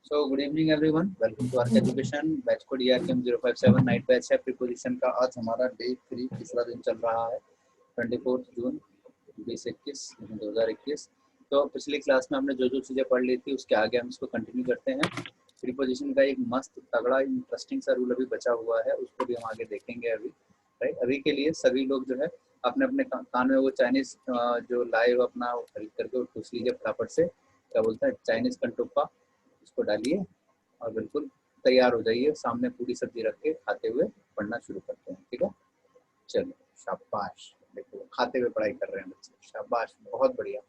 So good evening everyone. Welcome to Arc Education. Batch code ERKM 057 night batch है preposition का। आज हमारा day 3 तीसरा दिन चल रहा है 24 जून 2021। तो पिछली क्लास में हमने जो जो चीज़ें पढ़ ली थी उसके आगे हम इसको कंटिन्यू करते हैं। प्रीपोजिशन का एक मस्त तगड़ा इंटरेस्टिंग सा रूल अभी बचा हुआ है, उसको भी हम आगे देखेंगे अभी। राइट, अभी के लिए सभी लोग जो है अपने अपने कान में वो चाइनीज जो लाइव अपना खरीद करके वो पूछ लीजिए फटाफट से, क्या बोलता है चाइनीज कंटुप्पा, इसको डालिए और बिल्कुल तैयार हो जाइए। सामने पूरी सब्जी रख के खाते हुए पढ़ना शुरू करते हैं, ठीक है। चलो शाबाश, देखो खाते हुए पढ़ाई कर रहे हैं बच्चे, शाबाश, बहुत बढ़िया।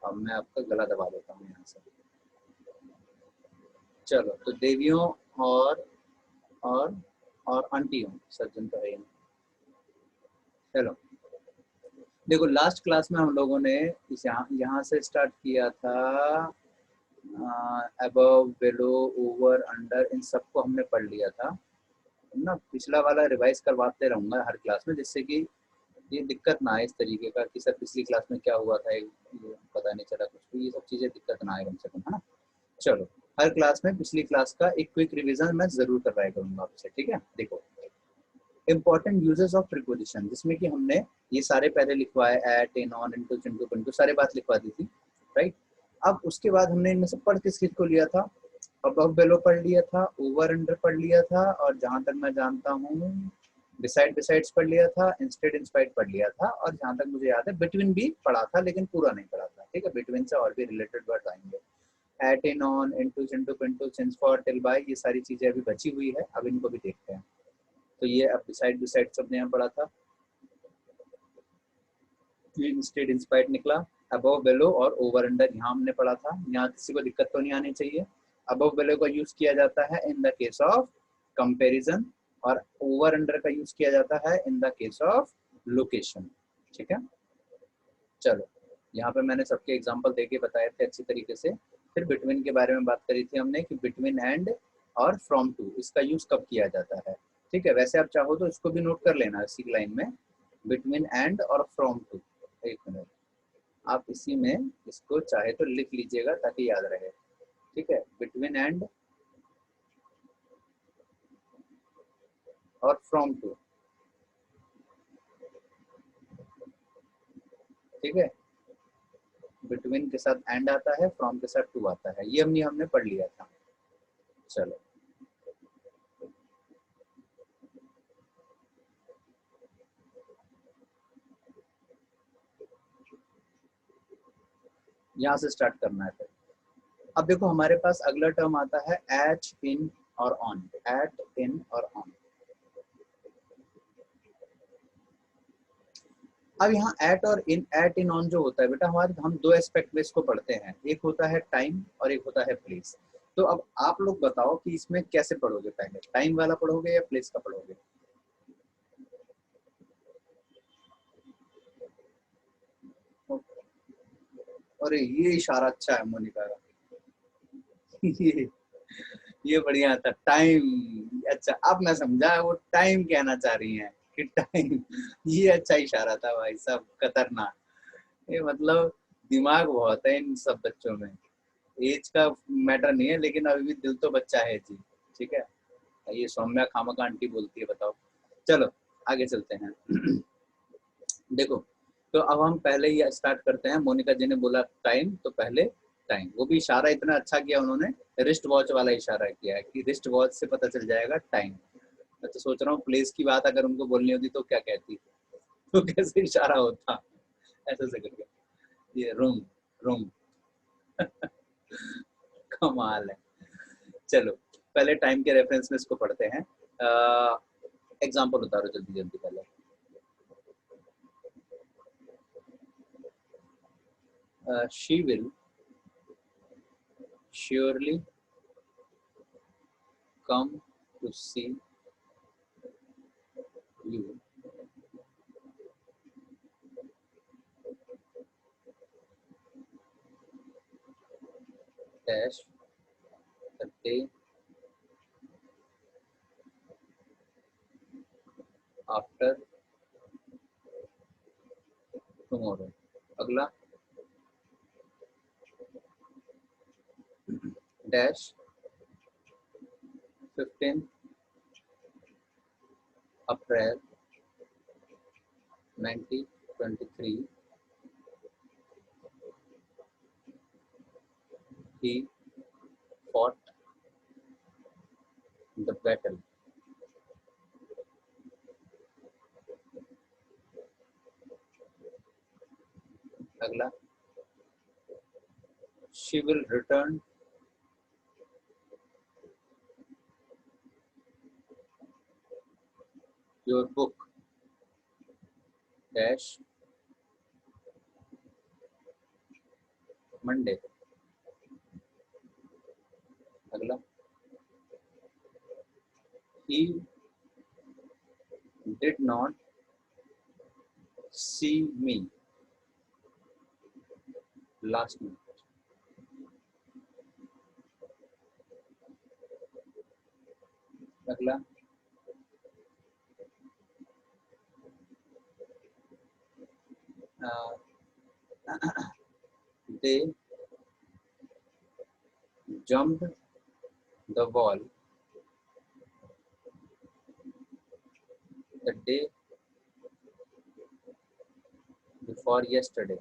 अब मैं आपका गला दबा देता हूँ यहाँ से। चलो तो देवियों और और और आंटियों, सज्जन तो है। चलो देखो, लास्ट क्लास में हम लोगों ने इस यहाँ से स्टार्ट किया था। अबव, बिलो, ओवर, अंडर, इन सबको हमने पढ़ लिया था ना। पिछला वाला रिवाइज करवाते रहूंगा हर क्लास में, जिससे कि ये दिक्कत ना आए इस तरीके का कि सर पिछली क्लास में क्या हुआ था, ये पता नहीं चला कुछ भी। ये सब चीजें दिक्कत ना आए कम से कम, है ना। चलो, हर क्लास में पिछली क्लास का एक क्विक रिवीजन मैं जरूर करवाया करूंगा आपसे, ठीक है। देखो, इंपॉर्टेंट यूजेस ऑफ प्रीपोजिशन, जिसमें कि हमने ये सारे पहले लिखवाए, at, in, on, into, Chintu, Pintu, सारे बात लिखवा दी थी, राइट। अब उसके बाद हमने इनमें से पढ़ किस चीज को लिया था, अबव बिलो पढ़ लिया था, ओवर अंडर पढ़ लिया था, और जहां तक मैं जानता हूँ डिसाइड डिसाइड्स पढ़ लिया था, इंस्टेड इंस्पाइड पढ़ लिया था, और जहां तक मुझे याद है बिटवीन भी पढ़ा था, लेकिन पूरा नहीं पढ़ा था, ठीक है। बिटवीन से और भी रिलेटेड वर्ड आएंगे, at, in, on, into, Chintu, Pintu, since, for, till, by, ये सारी चीजें अभी बची हुई है, अब इनको भी देखते हैं। तो ये अब डिसाइड डिसाइड सबने यहाँ पढ़ा था, इंस्टेड इंस्पाइड निकला, अबव बिलो और ओवर अंडर यहाँ हमने पढ़ा था। यहाँ किसी को दिक्कत तो नहीं आनी चाहिए। अबव बिलो का यूज किया जाता है in the case of comparison, और ओवर अंडर का यूज किया जाता है in the case of location, ठीक है। चलो, यहाँ पे मैंने सबके एग्जांपल देके बताए थे अच्छी तरीके से। फिर बिटवीन के बारे में बात करी थी हमने कि बिटवीन एंड और फ्रॉम टू, इसका यूज कब किया जाता है, ठीक है। वैसे आप चाहो तो इसको भी नोट कर लेना इसी लाइन में, बिटवीन एंड और फ्रॉम टू। एक मिनट, आप इसी में इसको चाहे तो लिख लीजिएगा ताकि याद रहे, ठीक है। बिटवीन एंड और फ्रॉम टू, ठीक है। बिटवीन के साथ एंड आता है, फ्रॉम के साथ टू आता है, ये हमने पढ़ लिया था। चलो, यहाँ से स्टार्ट करना है फिर। अब देखो, हमारे पास अगला टर्म आता है एट, इन और ऑन। एट, इन और ऑन। अब यहाँ एट और इन, एट, इन, ऑन जो होता है बेटा, हमारे हम दो एस्पेक्ट में इसको पढ़ते हैं, एक होता है टाइम और एक होता है प्लेस। तो अब आप लोग बताओ कि इसमें कैसे पढ़ोगे, पहले टाइम वाला पढ़ोगे या प्लेस का पढ़ोगे। अरे ये इशारा अच्छा है मोनिका का। ये ये बढ़िया था, टाइम। अच्छा, अब मैं समझा वो टाइम कहना चाह रही हैं कि टाइम। ये अच्छा इशारा था भाई साहब, खतरनाक। ये मतलब दिमाग बहुत है इन सब बच्चों में। एज का मैटर नहीं है, लेकिन अभी भी दिल तो बच्चा है जी, ठीक है। ये सौम्या खामका आंटी बोलती है, बताओ। चलो आगे चलते हैं। देखो, तो अब हम पहले ही स्टार्ट करते हैं। मोनिका जी ने बोला टाइम, तो पहले टाइम, वो भी इशारा इतना अच्छा किया उन्होंने, रिस्ट वॉच वाला इशारा किया है कि रिस्ट वॉच से पता चल जाएगा टाइम। मैं तो सोच रहा हूँ प्लेस की बात अगर उनको बोलनी होती तो क्या कहती, तो कैसे इशारा होता, ऐसे से करके, ये रूम, रूम। कमाल है। चलो, पहले टाइम के रेफरेंस में इसको पढ़ते हैं। एग्जाम्पल उतारो जल्दी जल्दी पहले। She will surely come to see you dash the day after tomorrow। अगला, dash 15 April 1923 he fought the battle. अगला, she will return your book dash Monday. अगला, he did not see me last night. अगला, they jumped the wall the day before yesterday.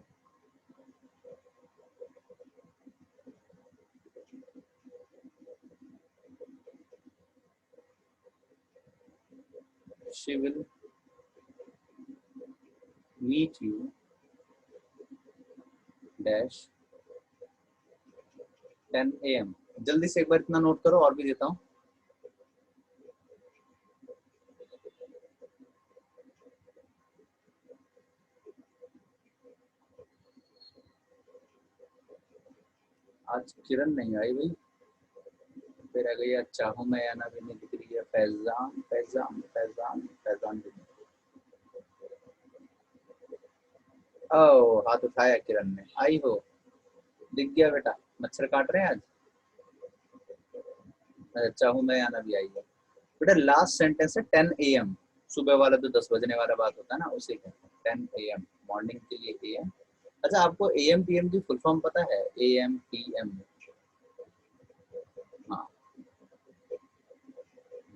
She will meet you dash 10 AM. जल्दी से एक बार इतना note करो, और भी देता हूँ। आज किरण नहीं आई भाई, फिर आ गई चाहूँ मैं या ना भी नहीं दिख रही है। फैजान फैजान फैजान फैजान ओ हाथ उठाया किरण ने, आई हो, दिख गया बेटा। मच्छर काट रहे हैं आज। चाहूँ मैं या ना भी आई है बेटा। लास्ट सेंटेंस है 10 AM, सुबह वाला जो 10 बजने वाला बात होता है ना, उसे कहते हैं 10 AM, मॉर्निंग के लिए AM। अच्छा, आपको AM PM की फुल फॉर्म पता है? AM PM, हाँ,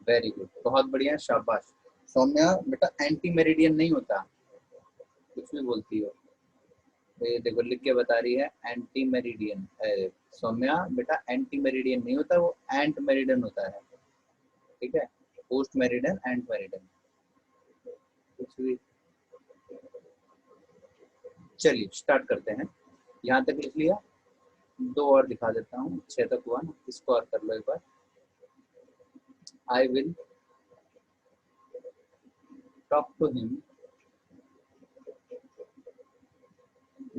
वेरी गुड, बहुत बढ़िया, शाबाश। सौम्या बेटा, एंटी मेरिडियन नहीं होता, कुछ भी बोलती हो। तो ये देखो लिख के बता रही है एंटी मेरिडियन। सौम्या बेटा, एंटी मेरिडियन नहीं होता, वो एंट मेरिडियन होता है, ठीक है? पोस्ट मेरिडियन, एंट मेरिडियन, कुछ भी। चलिए स्टार्ट करते हैं। यहाँ तक लिख लिया, 2 और दिखा देता हूँ, 6 तक हुआ ना, इसको और कर लो एक बार। I will talk to him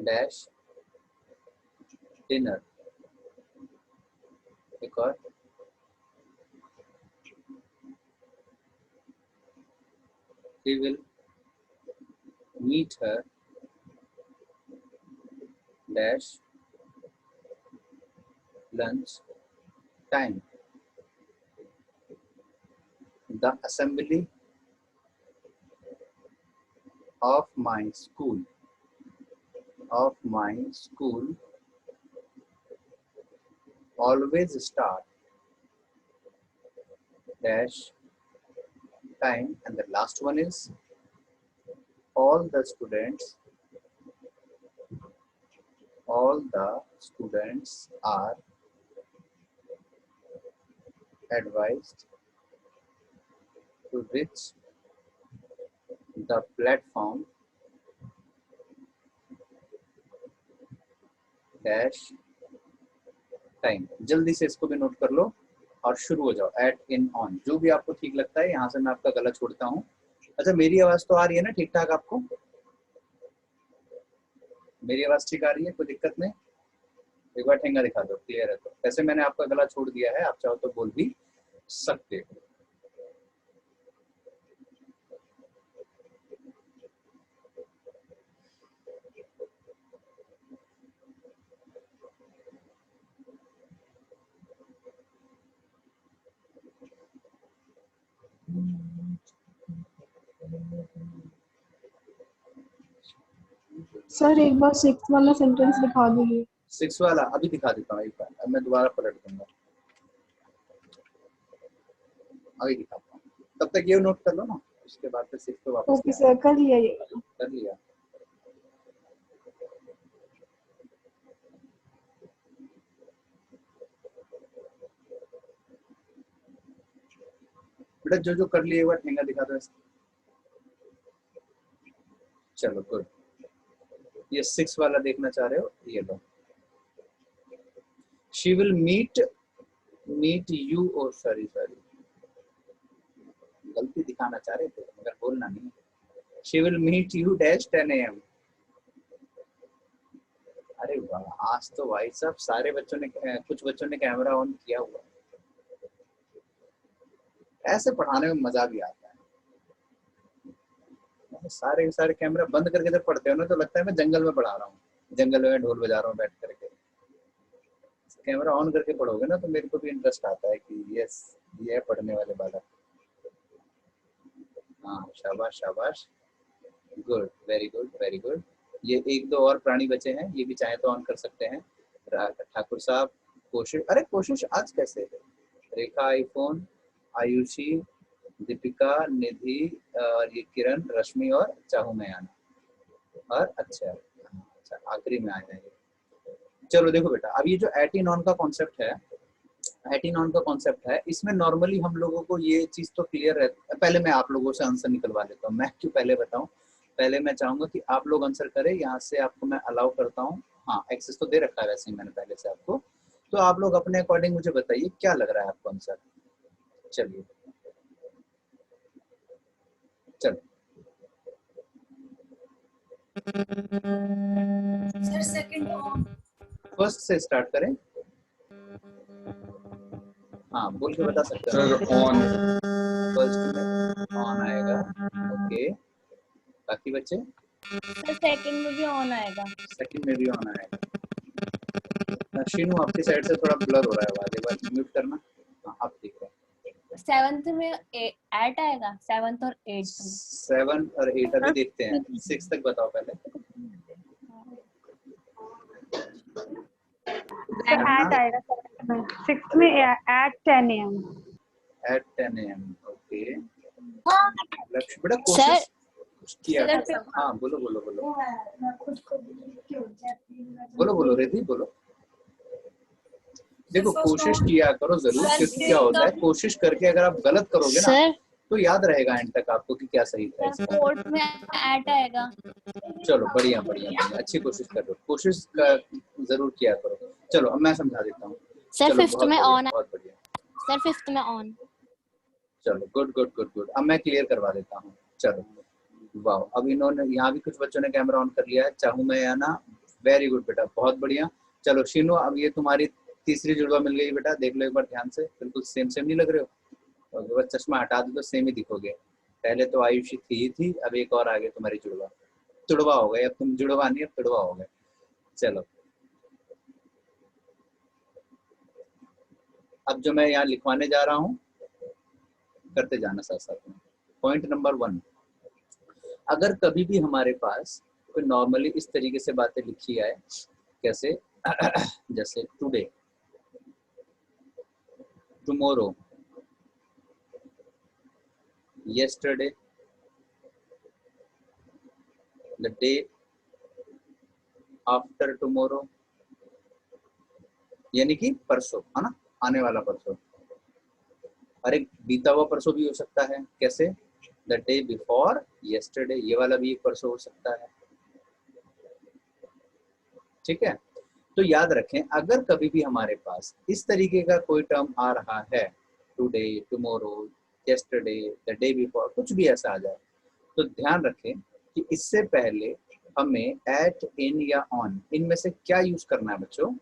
dash dinner. एक और, he will meet her dash lunch time. The assembly of my school always start dash time, and the last one is all the students are advised to reach the platform dash time. जल्दी से इसको भी note कर लो और शुरू हो जाओ। Eight, in, on, जो भी आपको ठीक लगता है। यहाँ से मैं आपका गला छोड़ता हूँ। अच्छा, मेरी आवाज तो आ रही है ना ठीक ठाक आपको? मेरी आवाज ठीक आ रही है, कोई दिक्कत नहीं? एक बार ठेंगा दिखा दो, क्लियर है तो। वैसे मैंने आपका गला छोड़ दिया है, आप चाहो तो बोल भी सकते हो। सर एक बार 6 वाला सेंटेंस दिखा दीजिए। 6 वाला अभी दिखा देता हूँ एक बार, अब मैं दोबारा पलट दूंगा। अभी दिखाता हूँ, तब तक ये नोट कर लो ना, उसके बाद फिर 6 पे वापस ओके सर, कर लिया ये। कर लिया। बेटा जो जो कर लिए एक बार ठेंगा दिखा दो इसका। चलो गुड। ये 6 वाला देखना चाह रहे हो, ये लो। She will meet you, oh sorry गलती दिखाना चाह रहे थे मगर बोलना नहीं। She will meet you dash 10 AM। अरे वाह, आज तो भाई साहब सारे बच्चों ने, कुछ बच्चों ने कैमरा ऑन किया हुआ। ऐसे पढ़ाने में मजा भी आता है। सारे सारे कैमरा बंद करके जब पढ़ते हो ना तो लगता है मैं जंगल में पढ़ा रहा हूँ, जंगल में ढोल बजा रहा हूँ बैठ करके। कैमरा ऑन करके पढ़ोगे ना तो मेरे को भी इंटरेस्ट आता है कि यस ये है पढ़ने वाले बालक। हाँ शाबाश शाबाश, good, very good very good. ये 1-2 और प्राणी बचे हैं, ये भी चाहे तो ऑन कर सकते हैं। ठाकुर साहब, कोशिश, अरे कोशिश आज कैसे है? रेखा आईफोन, आयुषी, दीपिका, निधि, और ये किरण, रश्मि और चाहू में आना। और अच्छा आखिरी में आया है। चलो देखो बेटा, अब ये जो एटीन ऑन का कॉन्सेप्ट है, एटीन ऑन का कॉन्सेप्ट है, इसमें नॉर्मली हम लोगों को ये चीज तो क्लियर है। पहले मैं आप लोगों से आंसर निकलवा लेता हूँ। मैं क्यों पहले बताऊं, पहले मैं चाहूंगा कि आप लोग आंसर करें, यहाँ से आपको मैं अलाउ करता हूँ। हाँ एक्सेस तो दे रखा है वैसे ही मैंने पहले से आपको, तो आप लोग अपने अकॉर्डिंग मुझे बताइए क्या लग रहा है आपको आंसर। चलिए चलो सर सेकंड ऑन, फर्स्ट से स्टार्ट करें। हाँ बोल के बता सकते हो। सर ऑन, फर्स्ट में ऑन आएगा, ओके। बाकी बच्चे? सर सेकंड में भी ऑन आएगा। सेकंड में भी ऑन आएगा। शीनू आपकी साइड से थोड़ा ब्लर हो रहा है आवाज, एक बार म्यूट करना। हाँ अब ठीक है। 7th में 8 आएगा, 7th और 8th में। 7 और 8 अभी देखते हैं, 6 तक बताओ पहले। 8 आएगा 6 में at 10 AM। At 10 AM, okay. लक्ष्य बेटा कोशिश किया। हाँ बोलो बोलो बोलो बोलो बोलो रिद्धि बोलो। देखो कोशिश किया करो जरूर, क्योंकि क्या होता है कोशिश करके अगर आप गलत करोगे ना तो याद रहेगा एंड तक आपको कि क्या सही था इसका। 4th में 8 आएगा। चलो बढ़िया बढ़िया बढ़िया, अच्छी कोशिश कर लो, कोशिश जरूर किया करो। चलो अब मैं समझा देता हूँ। सर 5th में ऑन, बहुत बढ़िया सर 5th में ऑन। चलो गुड गुड गुड गुड, अब मैं क्लियर करवा देता हूँ। चलो वाह, अब इन्होंने यहाँ भी कुछ बच्चों ने कैमरा ऑन कर लिया है। चाहूँ मैं या ना, वेरी गुड बेटा, बहुत बढ़िया। चलो शीनू, अब ये तुम्हारी तीसरी जुड़वा मिल गई बेटा, देख लो एक बार ध्यान से, बिल्कुल सेम सेम नहीं लग रहे हो? और बस चश्मा हटा दो तो सेम ही दिखोगे। पहले तो आयुषी थी, अब एक और आगे तुम्हारी जुड़वा, तुड़वा हो गए। अब तुम जुड़वा नहीं, अब तुड़वा हो गए। चलो अब जो मैं यहाँ लिखवाने जा रहा हूँ करते जाना साथ साथ में। पॉइंट नंबर 1, अगर कभी भी हमारे पास कोई नॉर्मली इस तरीके से बातें लिखी है, कैसे जैसे today, tomorrow, yesterday, the day after tomorrow, यानी कि परसों, है ना, आने वाला परसों। और एक बीता हुआ परसों भी हो सकता है, कैसे द डे बिफोर yesterday, ये वाला भी एक परसों हो सकता है। ठीक है, तो याद रखें अगर कभी भी हमारे पास इस तरीके का कोई टर्म आ रहा है, today, tomorrow, yesterday, the day before, कुछ भी ऐसा आ जाए तो ध्यान रखें कि इससे पहले हमें at, in या on, इनमें से क्या यूज करना है बच्चों,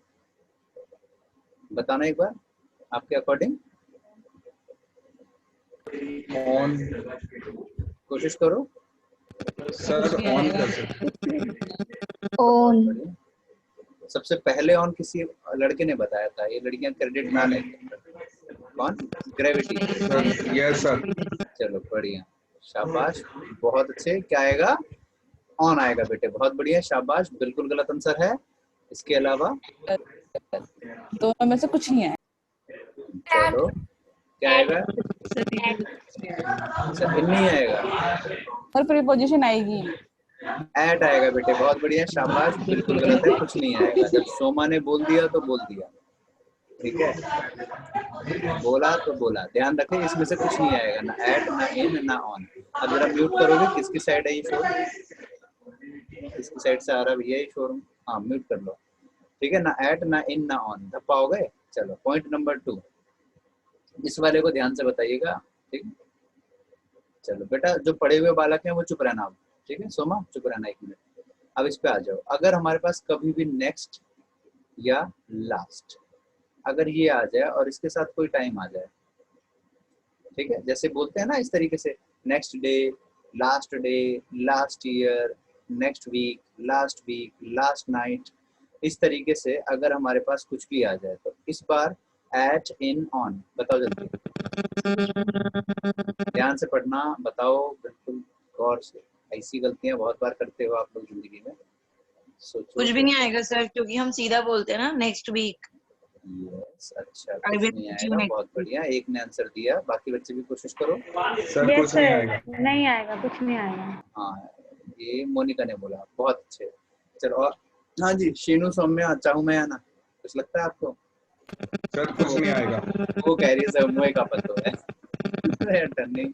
बताना एक बार आपके अकॉर्डिंग। ऑन, कोशिश करो सर ऑन कर सकते। ऑन, सबसे पहले ऑन किसी लड़के ने बताया था, ये लड़कियां क्रेडिट ना लें। कौन? ग्रेविटी। Yes sir. चलो बढ़िया, शाबाश, बहुत अच्छे। क्या आएगा? ऑन आएगा बेटे, बहुत बढ़िया, शाबाश। बिल्कुल गलत आंसर है। इसके अलावा दोनों में से कुछ नहीं है। चलो क्या आएगा? अच्छा इन नहीं आएगा, और प्रीपोजिशन आएगी। एट आएगा बेटे, बहुत बढ़िया, शाबाश। बिल्कुल गलत है, कुछ नहीं आएगा। जब सोमा ने बोल दिया तो बोल दिया, ठीक है, बोला तो बोला। ध्यान रखें, इसमें से कुछ नहीं आएगा, ना एट, ना इन, ना ऑन। अब जरा म्यूट करोगे, किसकी साइड है ये शोर? किसकी साइड से आ रहा है भैया ये शोर? हाँ म्यूट कर लो, ठीक है। ना एट, ना इन, ना ऑन। धप्पा हो गए। चलो पॉइंट नंबर 2, इस वाले को ध्यान से बताइएगा, ठीक है। चलो बेटा, जो पढ़े हुए बालक हैं वो चुप रहना, ठीक है। सोमा चुप रहना 1 मिनट। अब इस पे आ जाओ। अगर हमारे पास कभी भी नेक्स्ट या लास्ट, अगर ये आ जाए और इसके साथ कोई टाइम आ जाए, ठीक है, जैसे बोलते हैं ना इस तरीके से, next day, last year, next week, last night, इस तरीके से अगर हमारे पास कुछ भी आ जाए तो इस बार एट, इन, ऑन, बताओ जल्दी, ध्यान से पढ़ना, बताओ बिल्कुल गौर से। ऐसी गलतियां बहुत बार करते हो आप लोग जिंदगी में, सोचो। कुछ भी नहीं आएगा सर, क्योंकि हम सीधा बोलते हैं ना नेक्स्ट वीक। यस, अच्छा कुछ नहीं आएगा, बहुत बढ़िया। एक ने आंसर दिया, बाकी बच्चे भी कोशिश करो। सर यस कुछ नहीं सर, आएगा। नहीं आएगा, कुछ नहीं आएगा। हाँ ये मोनिका ने बोला, बहुत अच्छे। चलो और हाँ जी, शीनू, सौम्या, चाहूँ मैं आना, कुछ लगता है आपको? सर कुछ नहीं आएगा। वो कह रही है सर मुँह का पत्तो है टर्निंग।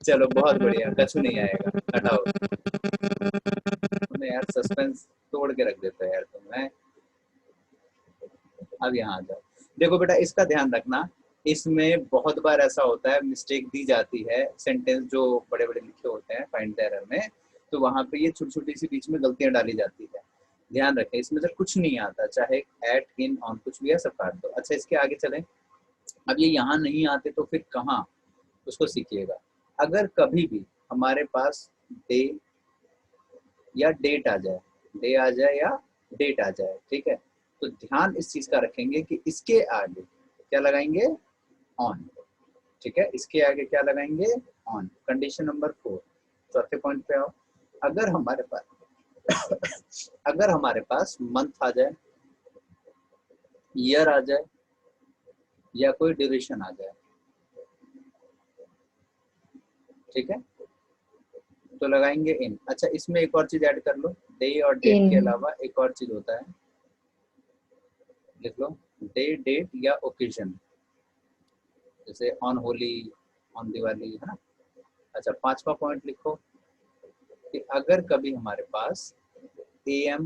चलो बहुत बढ़िया, कछु नहीं आएगा, हटाओ। तुमने यार सस्पेंस तोड़ के रख देता है यार तुम। मैं अब यहाँ आ जाओ। देखो बेटा, इसका ध्यान रखना, इसमें बहुत बार ऐसा होता है, मिस्टेक दी जाती है। सेंटेंस जो बड़े बड़े लिखे होते हैं फाइंड द एरर में, तो वहां पे ये छोटी छोटी सी बीच में गलतियां डाली जाती है। ध्यान रखें, इसमें से कुछ नहीं आता, चाहे एट, इन, ऑन, कुछ भी है सब काट दो। अच्छा इसके आगे चलें। अब ये यहाँ नहीं आते तो फिर कहाँ, उसको सीखिएगा। अगर कभी भी हमारे पास डे या डेट आ जाए, डे आ जाए या डेट आ जाए, ठीक है, तो ध्यान इस चीज का रखेंगे कि इसके आगे क्या लगाएंगे? ऑन, ठीक है, इसके आगे क्या लगाएंगे? ऑन। कंडीशन नंबर 4, चौथे पॉइंट पे आओ। अगर हमारे पास अगर हमारे पास मंथ आ जाए, ईयर आ जाए या कोई ड्यूरेशन आ जाए, ठीक है, तो लगाएंगे इन। अच्छा इसमें एक और चीज ऐड कर लो, डे और डेट के अलावा एक और चीज होता है, लिख लो, डे, डेट या ओकेजन, जैसे ऑन होली, ऑन दिवाली, है ना। अच्छा 5वां पॉइंट लिखो कि अगर कभी हमारे पास AM,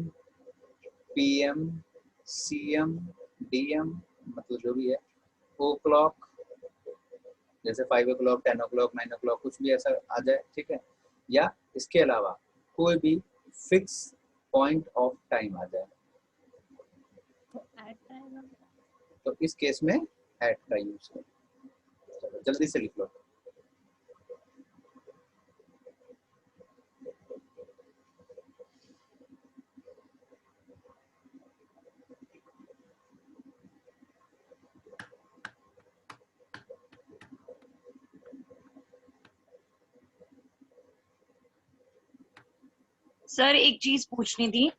PM, CM, DM, मतलब जो भी है, ओ क्लॉक, जैसे 5 o'clock, 10 o'clock, 9 o'clock, कुछ भी ऐसा आ जाए, ठीक है, या इसके अलावा कोई भी फिक्स पॉइंट ऑफ टाइम आ जाए, तो इस केस में एट का यूज करो। चलो जल्दी से लिख लो। सर एक चीज पूछनी थी।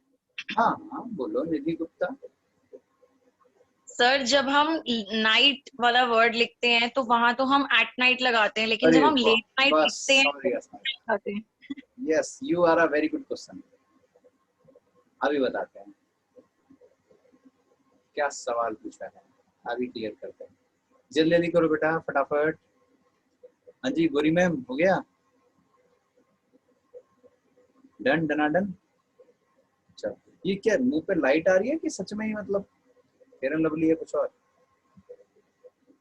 हाँ हाँ बोलो निधि गुप्ता। सर जब हम नाइट वाला वर्ड लिखते हैं तो वहां तो हम एट नाइट लगाते हैं, लेकिन जब हम लेट नाइट लिखते हैं तो लगाते हैं। Yes, you are a very good question. अभी बताते हैं क्या सवाल पूछा है, अभी क्लियर करते हैं। जल्दी करो बेटा फटाफट। हाँ जी गोरी मैम, हो गया? डन डनाडन। अच्छा ये क्या मुंह पे लाइट आ रही है कि सच में ही मतलब फेयर एंड लवली है कुछ और?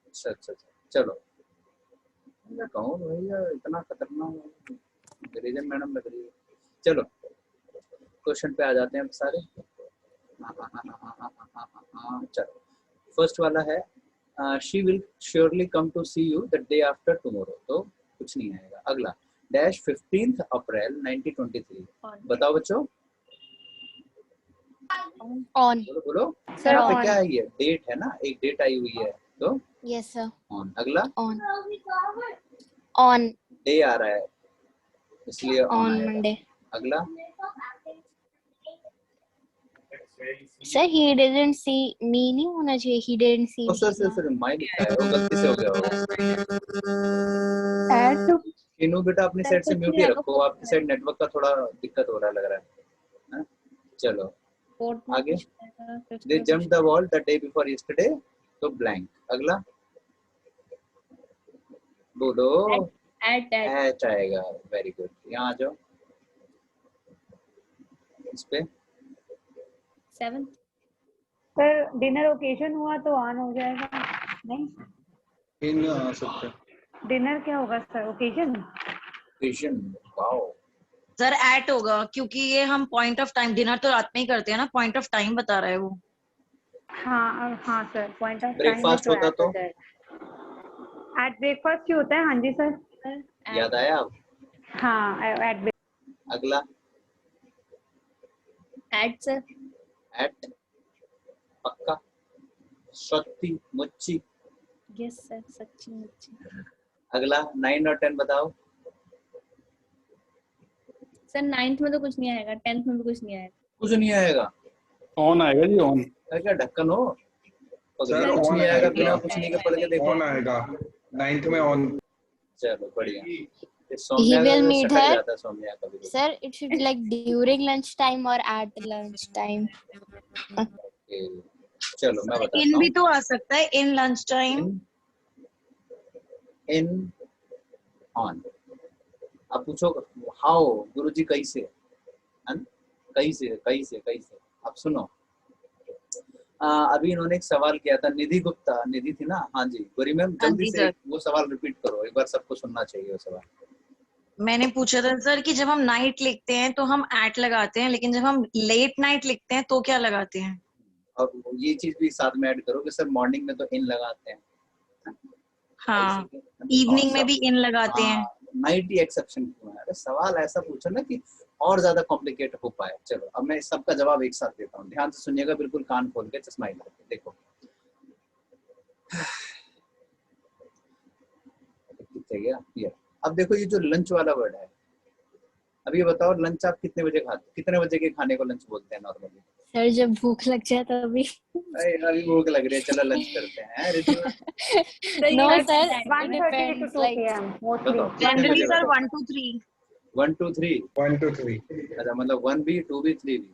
अच्छा अच्छा अच्छा, चलो मैं कहूँ भैया इतना खतरनाक गिरिजन मैडम लग रही है। चलो क्वेश्चन पे आ जाते हैं सारे। चलो फर्स्ट वाला है, she will surely come to see you the day after tomorrow, तो कुछ नहीं आएगा। अगला डैश 15 अप्रैल 1923, बताओ बच्चों। ऑन। बोलो बोलो। सर यहाँ पे ऑन। क्या है, ये डेट है ना, एक डेट आई हुई है तो यस सर। ऑन। अगला ऑन। ऑन। डे आ रहा है इसलिए ऑन ऑन आएगा। मंडे। अगला Sir, he didn't see me नहीं होना चाहिए. He didn't see. Oh sir my लिखा है, वो गलती से हो गया होगा। Add to इनू बेटा अपनी साइड से म्यूट ही रखो, आपकी साइड नेटवर्क का थोड़ा दिक्कत हो रहा है लग रहा है। हाँ? चलो आगे, दे jump the wall the day before yesterday, तो ब्लैंक। अगला बोलो, एट आएगा। वेरी गुड, यहाँ आ जाओ इस पे। 7th सर डिनर ओकेजन हुआ तो ऑन हो जाएगा नहीं? इन आ सकते हैं। डिनर क्या होगा sir? Occasion? Question, wow. Sir at होगा क्योंकि ये हम पॉइंट ऑफ टाइम, डिनर तो रात में ही करते हैं ना, पॉइंट ऑफ टाइम बता रहा है वो। हाँ हाँ sir, point of time. Breakfast होता तो एट ब्रेकफास्ट क्यों होता है? हाँ जी सर, याद आया अब। हाँ एट। अगला एट सर, एट पक्का। सच्ची मुच्ची। यस सर, सच्ची मुच्ची। अगला 9 और 10 बताओ। सर 9th में तो कुछ नहीं आएगा, 10th में भी कुछ नहीं आएगा। कुछ नहीं आएगा, ऑन आएगा जी, ऑन। क्या ढक्कन हो? सर कुछ ऑन नहीं आएगा, आएगा, बिना कुछ नहीं के पढ़ के देखो। ऑन आएगा, 9th में ऑन। चलो बढ़िया। He will meet her. जाता है सौम्या कभी कभी। Sir, it should be like during lunch time or at lunch time. Okay, चलो मैं बताता इन भी हूँ। तो आ सकता है, इन लंच टाइम। In on. अब पूछो हाउ, गुरुजी कैसे? कैसे? अब सुनो, अभी इन्होंने एक सवाल किया था, निधि गुप्ता, निधि थी ना? हाँ जी गोरी मैम, जल्दी से वो सवाल रिपीट करो एक बार, सबको सुनना चाहिए वो सवाल। मैंने पूछा था सर कि जब हम नाइट लिखते हैं तो हम एट लगाते हैं, लेकिन जब हम लेट नाइट लिखते हैं तो क्या लगाते हैं? और ये चीज भी साथ में ऐड करो कि सर मॉर्निंग में तो इन लगाते हैं। हाँ, इवनिंग में भी इन लगाते हैं। नाइट ही एक्सेप्शन क्यों है? अरे सवाल ऐसा पूछो ना कि और ज्यादा कॉम्प्लिकेट हो पाए। चलो अब मैं सबका जवाब एक साथ देता हूँ, ध्यान से सुनिएगा, बिल्कुल कान खोल के, चश्मा हिला के देखो। गया ये। अब देखो ये जो लंच वाला वर्ड है, अब ये बताओ लंच आप कितने बजे खाते, कितने बजे के खाने को लंच बोलते हैं नॉर्मली? सर जब भूख लग जाए तभी। अभी भूख लग रही है, चलो लंच करते हैं। ऋतु No sir, it 1:30 to depends. 2 Like p.m. mostly. बताओ generally sir 1 to 3। 1 to 3। 1 to 3। अच्छा, मतलब 1 भी, 2 भी, 3 भी।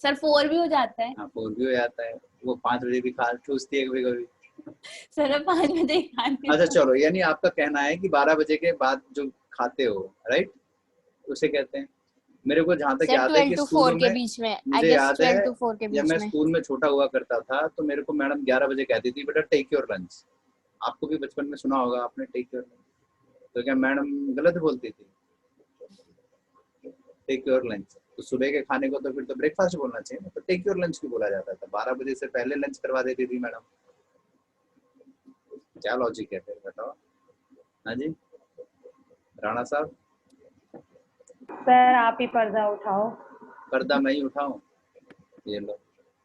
सर 4 भी हो जाता है। हाँ 4 भी हो जाता है, वो 5 बजे भी खा ठूसती है कभी कभी। सर 5 बजे खाते। अच्छा चलो, यानी आपका कहना है कि 12 बजे के बाद जो खाते हो, राइट, उसे कहते हैं। मेरे को जहाँ तक सर याद है 12 कि to स्कूल 4 के में, बीच में। I मुझे guess याद है 12 to 4 के जब बीच मैं में। स्कूल में छोटा हुआ करता था तो मेरे को मैडम 11 बजे कहती थी, बेटा टेक योर लंच। आपको भी बचपन में सुना होगा आपने, टेक योर लंच। तो क्या मैडम गलत बोलती थी? टेक योर लंच तो सुबह के खाने को तो फिर तो ब्रेकफास्ट बोलना चाहिए ना, तो टेक योर लंच क्यों बोला जाता था? 12 बजे से पहले लंच करवा देती थी मैडम। क्या लॉजिक है फिर, बताओ। हाँ जी राणा साहब। सर आप ही पर्दा उठाओ। पर्दा मैं ही उठाऊं? ये लो,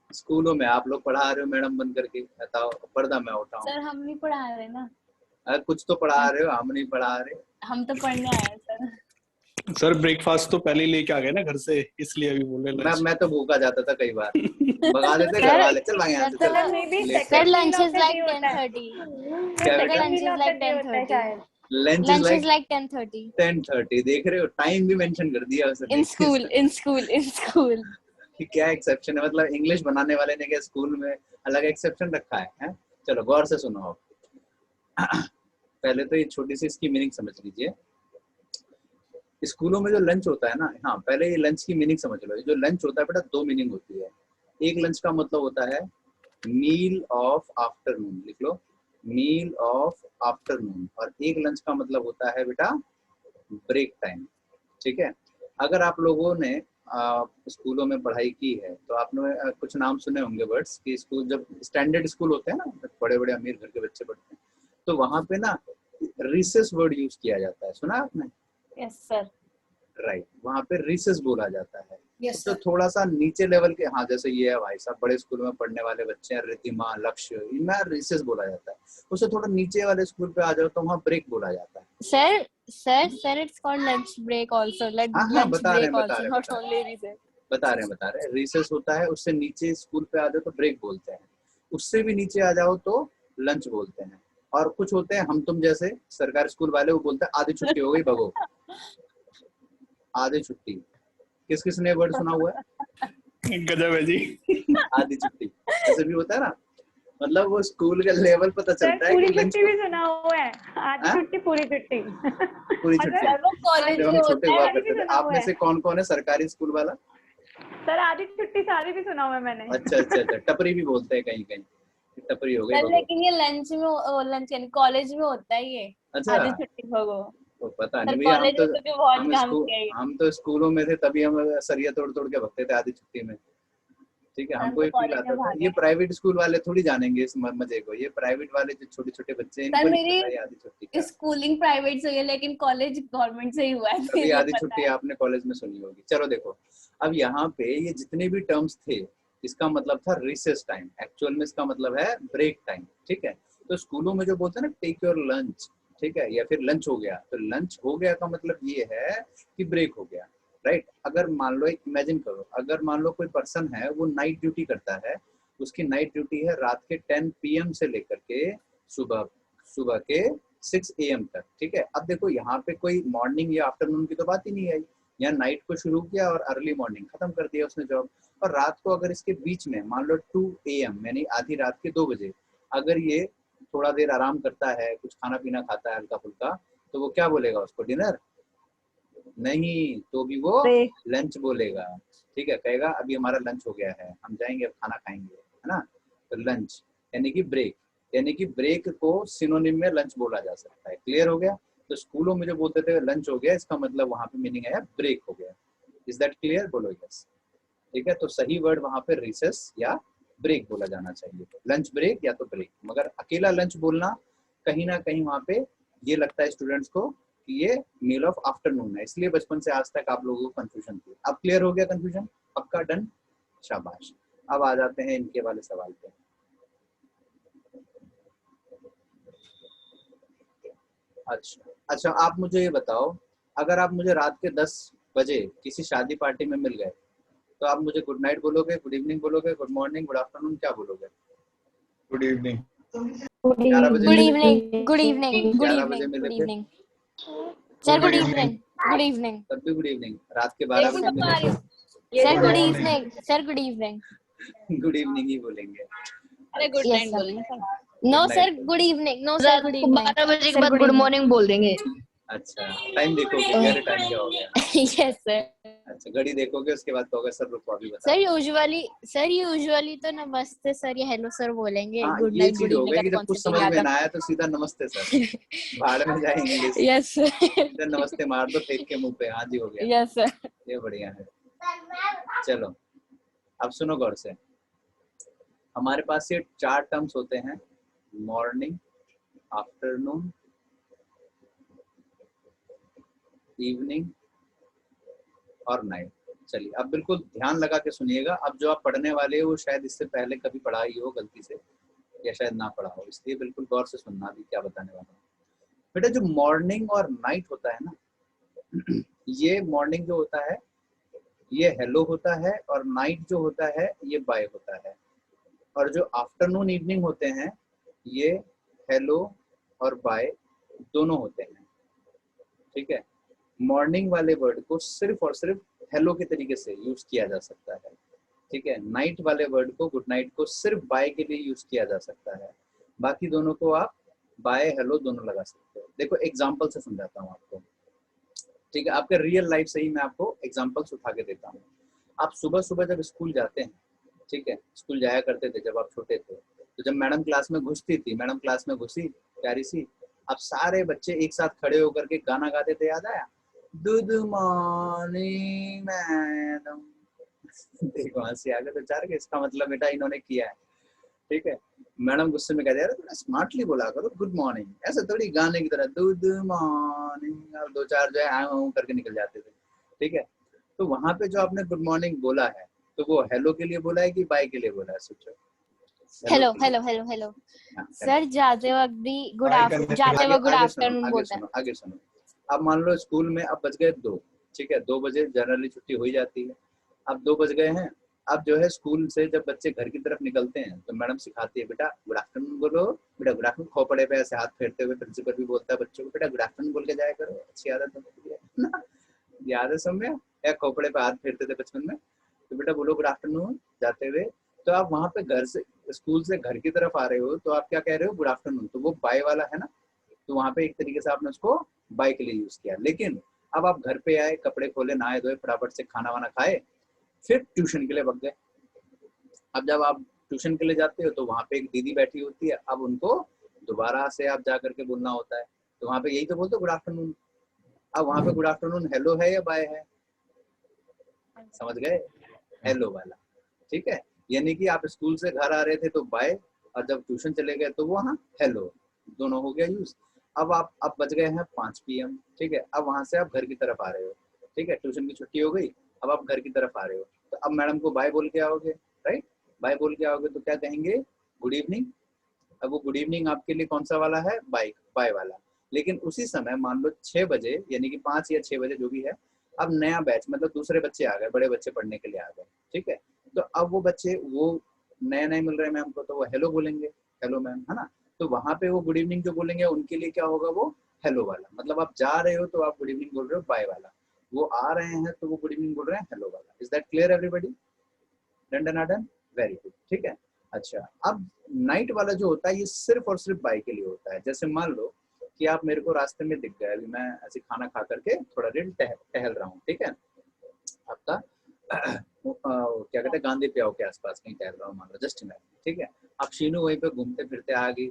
स्कूलों में आप लोग पढ़ा रहे हो मैडम बन करके, बताओ पर्दा मैं उठाऊं? सर हम नहीं पढ़ा रहे ना। कुछ तो पढ़ा रहे हो, हम नहीं पढ़ा रहे। हम तो पढ़ने आए हैं सर। सर ब्रेकफास्ट तो पहले ही लेके आ गए ना घर से, इसलिए अभी बोले लंच। मैं तो भूखा जाता था कई बार, भगा देते घर वाले, चल भाई यहाँ से चल। Sir, lunch is like 10:30. क्या Sir, बेटा? lunch is like 10:30. Lunch Lunch is is like 10:30. 10:30। देख रहे हो, टाइम भी मेंशन कर दिया उसने। In school, in school, in school. कि क्या एक्सेप्शन है, मतलब इंग्लिश बनाने वाले ने क्या स्कूल में अलग एक्सेप्शन रखा है? चलो गौर से सुनो आप। पहले तो ये छोटी सी इसकी मीनिंग समझ लीजिए। स्कूलों में जो लंच होता है ना, हाँ पहले ये लंच की मीनिंग समझ लो। जो लंच होता है बेटा, 2 मीनिंग होती है। एक लंच का मतलब होता है मील ऑफ आफ्टरनून, लिख लो, मील ऑफ आफ्टरनून। और एक लंच का मतलब होता है बेटा ब्रेक टाइम, ठीक है? अगर आप लोगों ने स्कूलों में पढ़ाई की है तो आपने कुछ नाम सुने होंगे वर्ड्स कि स्कूल, जब स्टैंडर्ड स्कूल होते हैं ना, बड़े बड़े अमीर घर के बच्चे पढ़ते हैं, तो वहां पे ना रिसेस वर्ड यूज किया जाता है, सुना आपने? Yes sir. राइट, वहां पे रिसेस बोला जाता है। यस तो सर। थोड़ा सा नीचे लेवल के, हाँ जैसे ये है भाई साहब, बड़े स्कूल में पढ़ने वाले बच्चे हैं, रिद्धिमा, लक्ष्य, इनमें रिसेस बोला जाता है। उससे थोड़ा नीचे वाले स्कूल पे आ जाओ तो वहाँ ब्रेक बोला जाता है। Sir, it's called lunch break also. Like हाँ, lunch बता रहे break हैं, also, not only recess. बता रहे हैं। रिसेस होता है, उससे नीचे स्कूल पे आ जाओ तो ब्रेक बोलते हैं, उससे भी नीचे आ जाओ तो लंच बोलते हैं। और कुछ होते हैं हम तुम जैसे सरकारी स्कूल वाले, वो बोलते हैं आधी छुट्टी हो गई भगो। आधी छुट्टी, किस किस ने वर्ड सुना हुआ है? गजब है जी। आधी छुट्टी ऐसे भी होता है ना, मतलब वो स्कूल का लेवल पता सर चलता है पूरी कि लंच छुट्टी भी सुना हुआ है, आधी हाँ? छुट्टी पूरी छुट्टी। पूरी छुट्टी। सर वो कॉलेज जब में हम छोटे होता हुआ है। करते थे, आप में से कौन कौन है सरकारी स्कूल वाला? सर आधी छुट्टी सारी भी सुना हुआ है मैंने। अच्छा, टपरी भी बोलते हैं कहीं कहीं, टपरी हो गई सर भगो। लेकिन ये लंच में, लंच यानी कॉलेज में होता है ये, अच्छा, आधी छुट्टी भगो। तो पता सर नहीं भैया, कॉलेज में तो भी बहुत काम किया है। हम तो स्कूलों में थे तभी हम सरिया तोड़ तोड़ के भगते थे आधी छुट्टी में। ठीक है, हम हमको तो ये फील कॉलेज आता में था। भागे ये हैं। प्राइवेट स्कूल वाले थोड़ी जानेंगे इस मजे को, ये प्राइवेट वाले जो छोटे छोटे बच्चे हैं इनको सर नहीं पता ये मेरी आधी छुट्टी क्या है। स्कूलिंग प्राइवेट से हुई है लेकिन कॉलेज गवर्नमेंट से ही हुआ है, तो तभी ये आधी पता छुट्टी है। आपने कॉलेज में सुनी होगी। चलो देखो, अब यहाँ पे ये जितने भी टर्म्स थे, इसका मतलब था रिसेस टाइम, एक्चुअल में इसका मतलब है ब्रेक टाइम। ठीक है, तो स्कूलों में जो बोलते हैं ना टेक योर लंच, ठीक है, या फिर लंच हो गया, तो लंच हो गया का मतलब ये है कि ब्रेक हो गया, राइट। अगर मान लो, इमेजिन करो, अगर मान लो कोई पर्सन है वो नाइट ड्यूटी करता है, उसकी नाइट ड्यूटी है रात के 10 PM से लेकर के सुबह के 6 AM तक। ठीक है, अब देखो यहाँ पे कोई मॉर्निंग या आफ्टरनून की तो बात ही नहीं आई, यहाँ नाइट को शुरू किया और अर्ली मॉर्निंग खत्म कर दिया उसने जॉब। और रात को अगर इसके बीच में मान लो 2 AM यानी आधी रात के 2 बजे अगर ये थोड़ा देर आराम करता है, कुछ खाना पीना खाता है हल्का फुल्का, तो वो क्या बोलेगा उसको? डिनर नहीं, तो भी वो लंच बोलेगा। ठीक है, कहेगा अभी हमारा लंच हो गया है, हम जाएंगे अब खाना खाएंगे, है ना। तो लंच यानी कि ब्रेक, यानी कि ब्रेक को सिनोनिम में लंच बोला जा सकता है। क्लियर हो गया? तो स्कूलों में जो बोलते थे लंच हो गया, इसका मतलब वहां पे मीनिंग है ब्रेक हो गया। Is that clear? बोलो यस। ठीक है, तो सही वर्ड वहां पे रिसेस या ब्रेक बोला जाना चाहिए, लंच ब्रेक या तो ब्रेक। मगर अकेला लंच बोलना कहीं ना कहीं वहां पे ये लगता है स्टूडेंट्स को कि ये मील ऑफ आफ्टरनून है, इसलिए बचपन से आज तक आप लोगों को कंफ्यूजन थी। अब क्लियर हो गया कंफ्यूजन? पक्का? डन? शाबाश। अब आ जाते हैं इनके वाले सवाल पे। अच्छा, आप मुझे ये बताओ, अगर आप मुझे रात के 10 बजे किसी शादी पार्टी में मिल गए, तो आप मुझे गुड नाइट बोलोगे, गुड इवनिंग बोलोगे, गुड मॉर्निंग, गुड आफ्टरनून, क्या बोलोगे? Good evening. 11 बजे गुड मिले थे? इवनिंग, गुड इवनिंग, गुड 11 बजे इवनिंग, मिले गुड थे? Evening. Sir good Good evening, good evening. तब भी गुड इवनिंग। रात के 12 बजे मिले थे? Sir Good good morning. Evening, sir good evening. Good evening ही बोलेंगे। अरे गुड Yes, नाइट sir. बोलना sir. No Good sir night. Good evening, no sir रात गुड को इवनिंग। 12 बजे के Sir, बाद good गुड evening. मॉर्निंग बोल देंगे। अच्छा, टाइम देखोगे क्या? अरे टाइम क्या हो गया? Yes sir. अच्छा, घड़ी देखोगे, उसके बाद कहोगे सर रुको अभी बता। सर यूजुअली तो नमस्ते सर या हेलो सर बोलेंगे। हाँ, गुड ये नाइट, चीज गुड हो गई कि इवनिंग जब कुछ समझ में ना आया तो सीधा नमस्ते सर, भाड़ में जाए इंग्लिश। यस सीधा नमस्ते मार दो फेंक के मुंह पे, हाँ जी हो गया। Yes sir. ये बढ़िया है। चलो अब सुनो गौर से, हमारे पास ये 4 टर्म्स होते हैं, मॉर्निंग, आफ्टरनून, इवनिंग और नाइट। चलिए अब बिल्कुल ध्यान लगा के सुनिएगा। अब जो आप पढ़ने वाले हो वो शायद इससे पहले कभी पढ़ा ही हो गलती से, या शायद ना पढ़ा हो, इसलिए बिल्कुल गौर से सुनना अभी क्या बताने वाला हूँ। बेटा जो मॉर्निंग और नाइट होता है ना, ये मॉर्निंग जो होता है ये हेलो होता है, और नाइट जो होता है ये बाय होता है। और जो आफ्टरनून इवनिंग होते हैं ये हेलो और बाय दोनों होते हैं। ठीक है, मॉर्निंग वाले वर्ड को सिर्फ और सिर्फ हेलो के तरीके से यूज किया जा सकता है। ठीक है, नाइट वाले वर्ड को, गुड नाइट को सिर्फ बाय के लिए यूज किया जा सकता है, बाकी दोनों को आप बाय हेलो दोनों लगा सकते हो। देखो एग्जांपल से समझाता हूँ आपको। ठीक है, आपके रियल लाइफ से ही मैं आपको एग्जांपल्स उठा के देता हूँ। आप सुबह सुबह जब स्कूल जाते हैं, ठीक है, स्कूल जाया करते थे जब आप छोटे थे, तो जब मैडम क्लास में घुसती थी, मैडम क्लास में घुसी प्यारी सी, अब सारे बच्चे एक साथ खड़े होकर के गाना गाते थे, याद आया? Good morning madam. देखो हंसी आ गई तो चार के, इसका मतलब बेटा इन्होंने किया है। ठीक है, मैडम गुस्से में कहते हैं थोड़ा स्मार्टली बोला करो गुड मॉर्निंग, ऐसे थोड़ी गाने की तरह गुड मॉर्निंग, और 2-4 जो है आऊं करके निकल जाते थे। ठीक है, तो वहां पे जो आपने गुड मॉर्निंग बोला है, तो वो हेलो के लिए बोला है कि बाय के लिए बोला है? सोचो। Hello hello hello hello sir, जाते वक्त भी गुड आफ्टरनून, जाते वक्त गुड आफ्टरनून बोलते हैं। आगे सुनो, अब मान लो स्कूल में अब बज गए 2, ठीक है, 2 बजे जनरली छुट्टी हो ही जाती है। अब 2 बज गए हैं। अब जो है स्कूल से जब बच्चे घर की तरफ निकलते हैं तो मैडम सिखाती है बेटा गुड आफ्टरनून बोलो, बेटा गुड आफ्टरनून, खोपड़े पे ऐसे हाथ फेरते हुए प्रिंसिपल भी बोलता है बच्चों को बेटा गुड आफ्टरनून बोल के जाया करो, अच्छी आदत है ना, याद है समय या खोपड़े पे हाथ फेरते थे बचपन में, तो बेटा बोलो गुड आफ्टरनून जाते हुए। तो आप वहाँ पे घर से स्कूल से घर की तरफ आ रहे हो तो आप क्या कह रहे हो, गुड आफ्टरनून, तो वो बाय वाला है ना, तो वहाँ पे एक तरीके से आपने उसको बाय के लिए यूज किया। लेकिन अब आप घर पे आए, कपड़े खोले, नहाए धोए, फटाफट से खाना वाना खाए, फिर ट्यूशन के लिए भाग गए। अब जब आप ट्यूशन के लिए जाते हो तो वहाँ पे एक दीदी बैठी होती है, अब उनको दोबारा से आप जा करके बोलना होता है, तो वहाँ पे यही तो बोलते गुड आफ्टरनून। अब वहाँ पे गुड आफ्टरनून हेलो है या बाय है, समझ गए, हेलो वाला, ठीक है। यानी कि आप स्कूल से घर आ रहे थे तो बाय, और जब ट्यूशन चले गए तो वहाँ हेलो, दोनों हो गया यूज। अब बज गए हैं 5 PM, ठीक है। अब वहां से आप घर की तरफ आ रहे हो, ठीक है, ट्यूशन की छुट्टी हो गई, अब आप घर की तरफ आ रहे हो, तो अब मैडम को बाय बोल के आओगे, राइट, बाय बोल के आओगे तो क्या कहेंगे, गुड इवनिंग। अब वो गुड इवनिंग आपके लिए कौन सा वाला है, बाय वाला। लेकिन उसी समय मान लो 6 बजे, यानी कि 5 या 6 बजे जो भी है, अब नया बैच मतलब दूसरे बच्चे आ गए, बड़े बच्चे पढ़ने के लिए आ गए, ठीक है। तो अब वो बच्चे वो नए नए मिल रहे हैं मैम को, तो वो हेलो बोलेंगे, हेलो मैम, है ना। तो वहां पे वो गुड इवनिंग जो बोलेंगे उनके लिए क्या होगा, वो हेलो वाला। मतलब आप जा रहे हो तो आप गुड इवनिंग बोल रहे हो बाय वाला, वो आ रहे हैं तो वो गुड इवनिंग बोल रहे हैं हेलो वाला। Is that clear everybody? Done? Very good, ठीक है। अच्छा, अब नाइट वाला जो होता है ये सिर्फ और सिर्फ बाय के लिए होता है। जैसे मान लो कि आप मेरे को रास्ते में दिख गए, अभी मैं ऐसे खाना खा करके थोड़ा देर टहल रहा हूँ, ठीक है, आपका क्या कहते हैं गांधी प्याव के आसपास कहीं टहल रहा हूँ मान लो, जस्ट इमेजिन, ठीक है। आप शीनू वहीं पे घूमते फिरते आ गई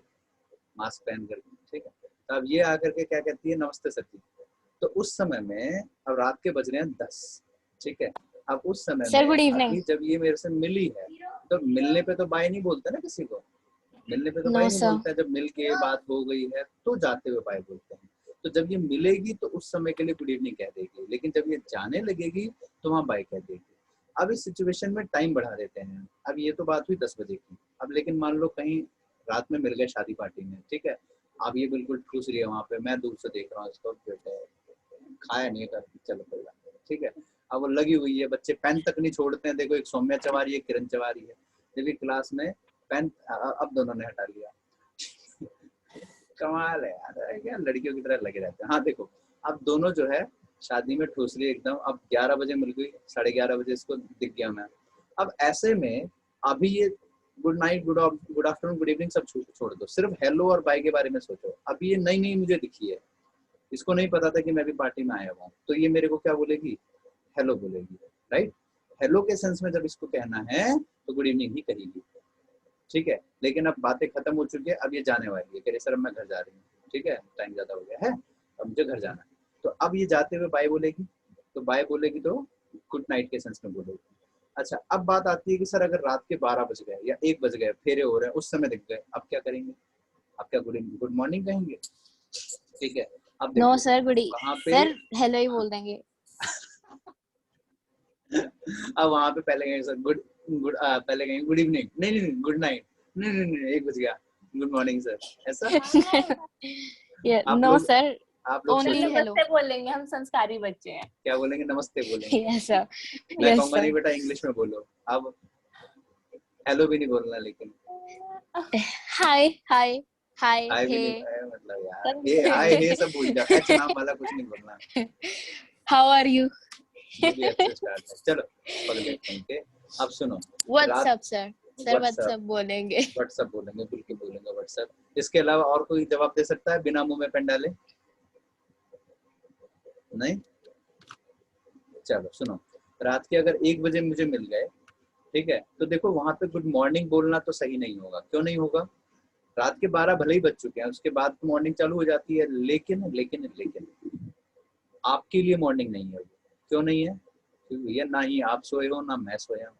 मास्क पहन करके, ठीक है। तो अब ये आकर के क्या कहती है, नमस्ते सर जी। तो उस समय में अब रात के बज रहे हैं 10, ठीक है। अब उस समय सर में गुड इवनिंग। अभी जब ये मेरे से मिली है तो मिलने पे तो बाय नहीं बोलते ना किसी को, मिलने पे तो बाय नो नहीं सर। बोलते हैं, जब मिल के बात हो गई है तो जाते हुए बाय बोलते हैं। तो जब ये मिलेगी तो उस समय के लिए गुड इवनिंग कह देगी, लेकिन जब ये जाने लगेगी तो वहाँ बाय कह देगी। अब इस सिचुएशन में टाइम बढ़ा देते हैं। अब ये तो बात हुई 10 बजे की, अब लेकिन मान लो कहीं रात में मिल गए शादी पार्टी में, ठीक है। अब ये बिल्कुल ठूस रही है वहाँ पे, मैं दूर से देख रहा हूँ इसको, बेटे खाया नहीं कर, चलो कोई बात नहीं, ठीक है। अब वो लगी हुई है, बच्चे पेन तक नहीं छोड़ते हैं। देखो एक सौम्या चवारी है, किरण चवारी है, जब भी क्लास में पेन, अब दोनों ने हटा लिया। कमाल है यार, क्या लड़कियों की तरह लगे रहते हैं। हाँ देखो, अब दोनों जो है शादी में ठूस रही एकदम। अब 11 बजे मिल गई, 11:30 बजे इसको दिख गया मैं। अब ऐसे में अभी ये good night, good afternoon, good evening सब छोड़ दो, सिर्फ हेलो और बाय के बारे में सोचो। अभी ये नई मुझे दिखी है, इसको नहीं पता था कि मैं भी पार्टी में आया हूँ, तो ये मेरे को क्या बोलेगी, हेलो बोलेगी, राइट। हेलो के सेंस में जब इसको कहना है तो गुड इवनिंग ही कहेगी, ठीक है। लेकिन अब बातें खत्म हो चुकी है, अब ये जाने वाली है, कह रही सर अब मैं घर जा रही हूँ, ठीक है, टाइम ज्यादा हो गया है, अब मुझे घर जाना है। तो अब ये जाते हुए बाय बोलेगी, तो बाय बोलेगी तो गुड नाइट के सेंस में बोलेगी। अच्छा, अब बात आती है कि सर अगर रात के 12 बज गए या 1 बज गए, फेरे हो रहे हैं, उस समय दिख गए, अब क्या करेंगे, आप क्या गुड मॉर्निंग कहेंगे, ठीक है। अब नो सर गुड वहाँ पे सर हेलो ही बोल देंगे। अब वहाँ पे पहले कहेंगे सर पहले कहेंगे गुड इवनिंग, नहीं गुड नाइट, नहीं 1 बज गया, गुड मॉर्निंग सर, ऐसा। नो सर आप लोग ओनली हेलो नमस्ते बोलेंगे, हम संस्कारी बच्चे हैं। क्या बोलेंगे, नमस्ते बोलेंगे। Yes sir. मैं कहूँगा नहीं बेटा इंग्लिश में बोलो, अब हेलो भी नहीं बोलना, लेकिन हाय हाय हाय हाय भी नहीं, हे मतलब यार ये हाय हे सब भूल जाओ, एच नाम वाला कुछ नहीं बोलना। How are you. ये भी अच्छे स्टार्ट है। चलो पढ़ लेते हैं के। अब सुनो, WhatsApp sir, sir WhatsApp WhatsApp बोलेंगे। व्हाट्सएप बोलेंगे, बिल्कुल बोलेंगे व्हाट्सएप। इसके अलावा और कोई जवाब दे सकता है बिना मुंह में पेन डाले? नहीं, चलो सुनो, रात के अगर 1 बजे मुझे मिल गए, ठीक है, तो देखो वहां पे गुड मॉर्निंग बोलना तो सही नहीं होगा। क्यों नहीं होगा? रात के 12 भले ही बज चुके हैं, उसके बाद मॉर्निंग चालू हो जाती है, लेकिन आपके लिए मॉर्निंग नहीं है वो। क्यों नहीं है? क्योंकि भैया ना ही आप सोए हो ना मैं सोया हूँ,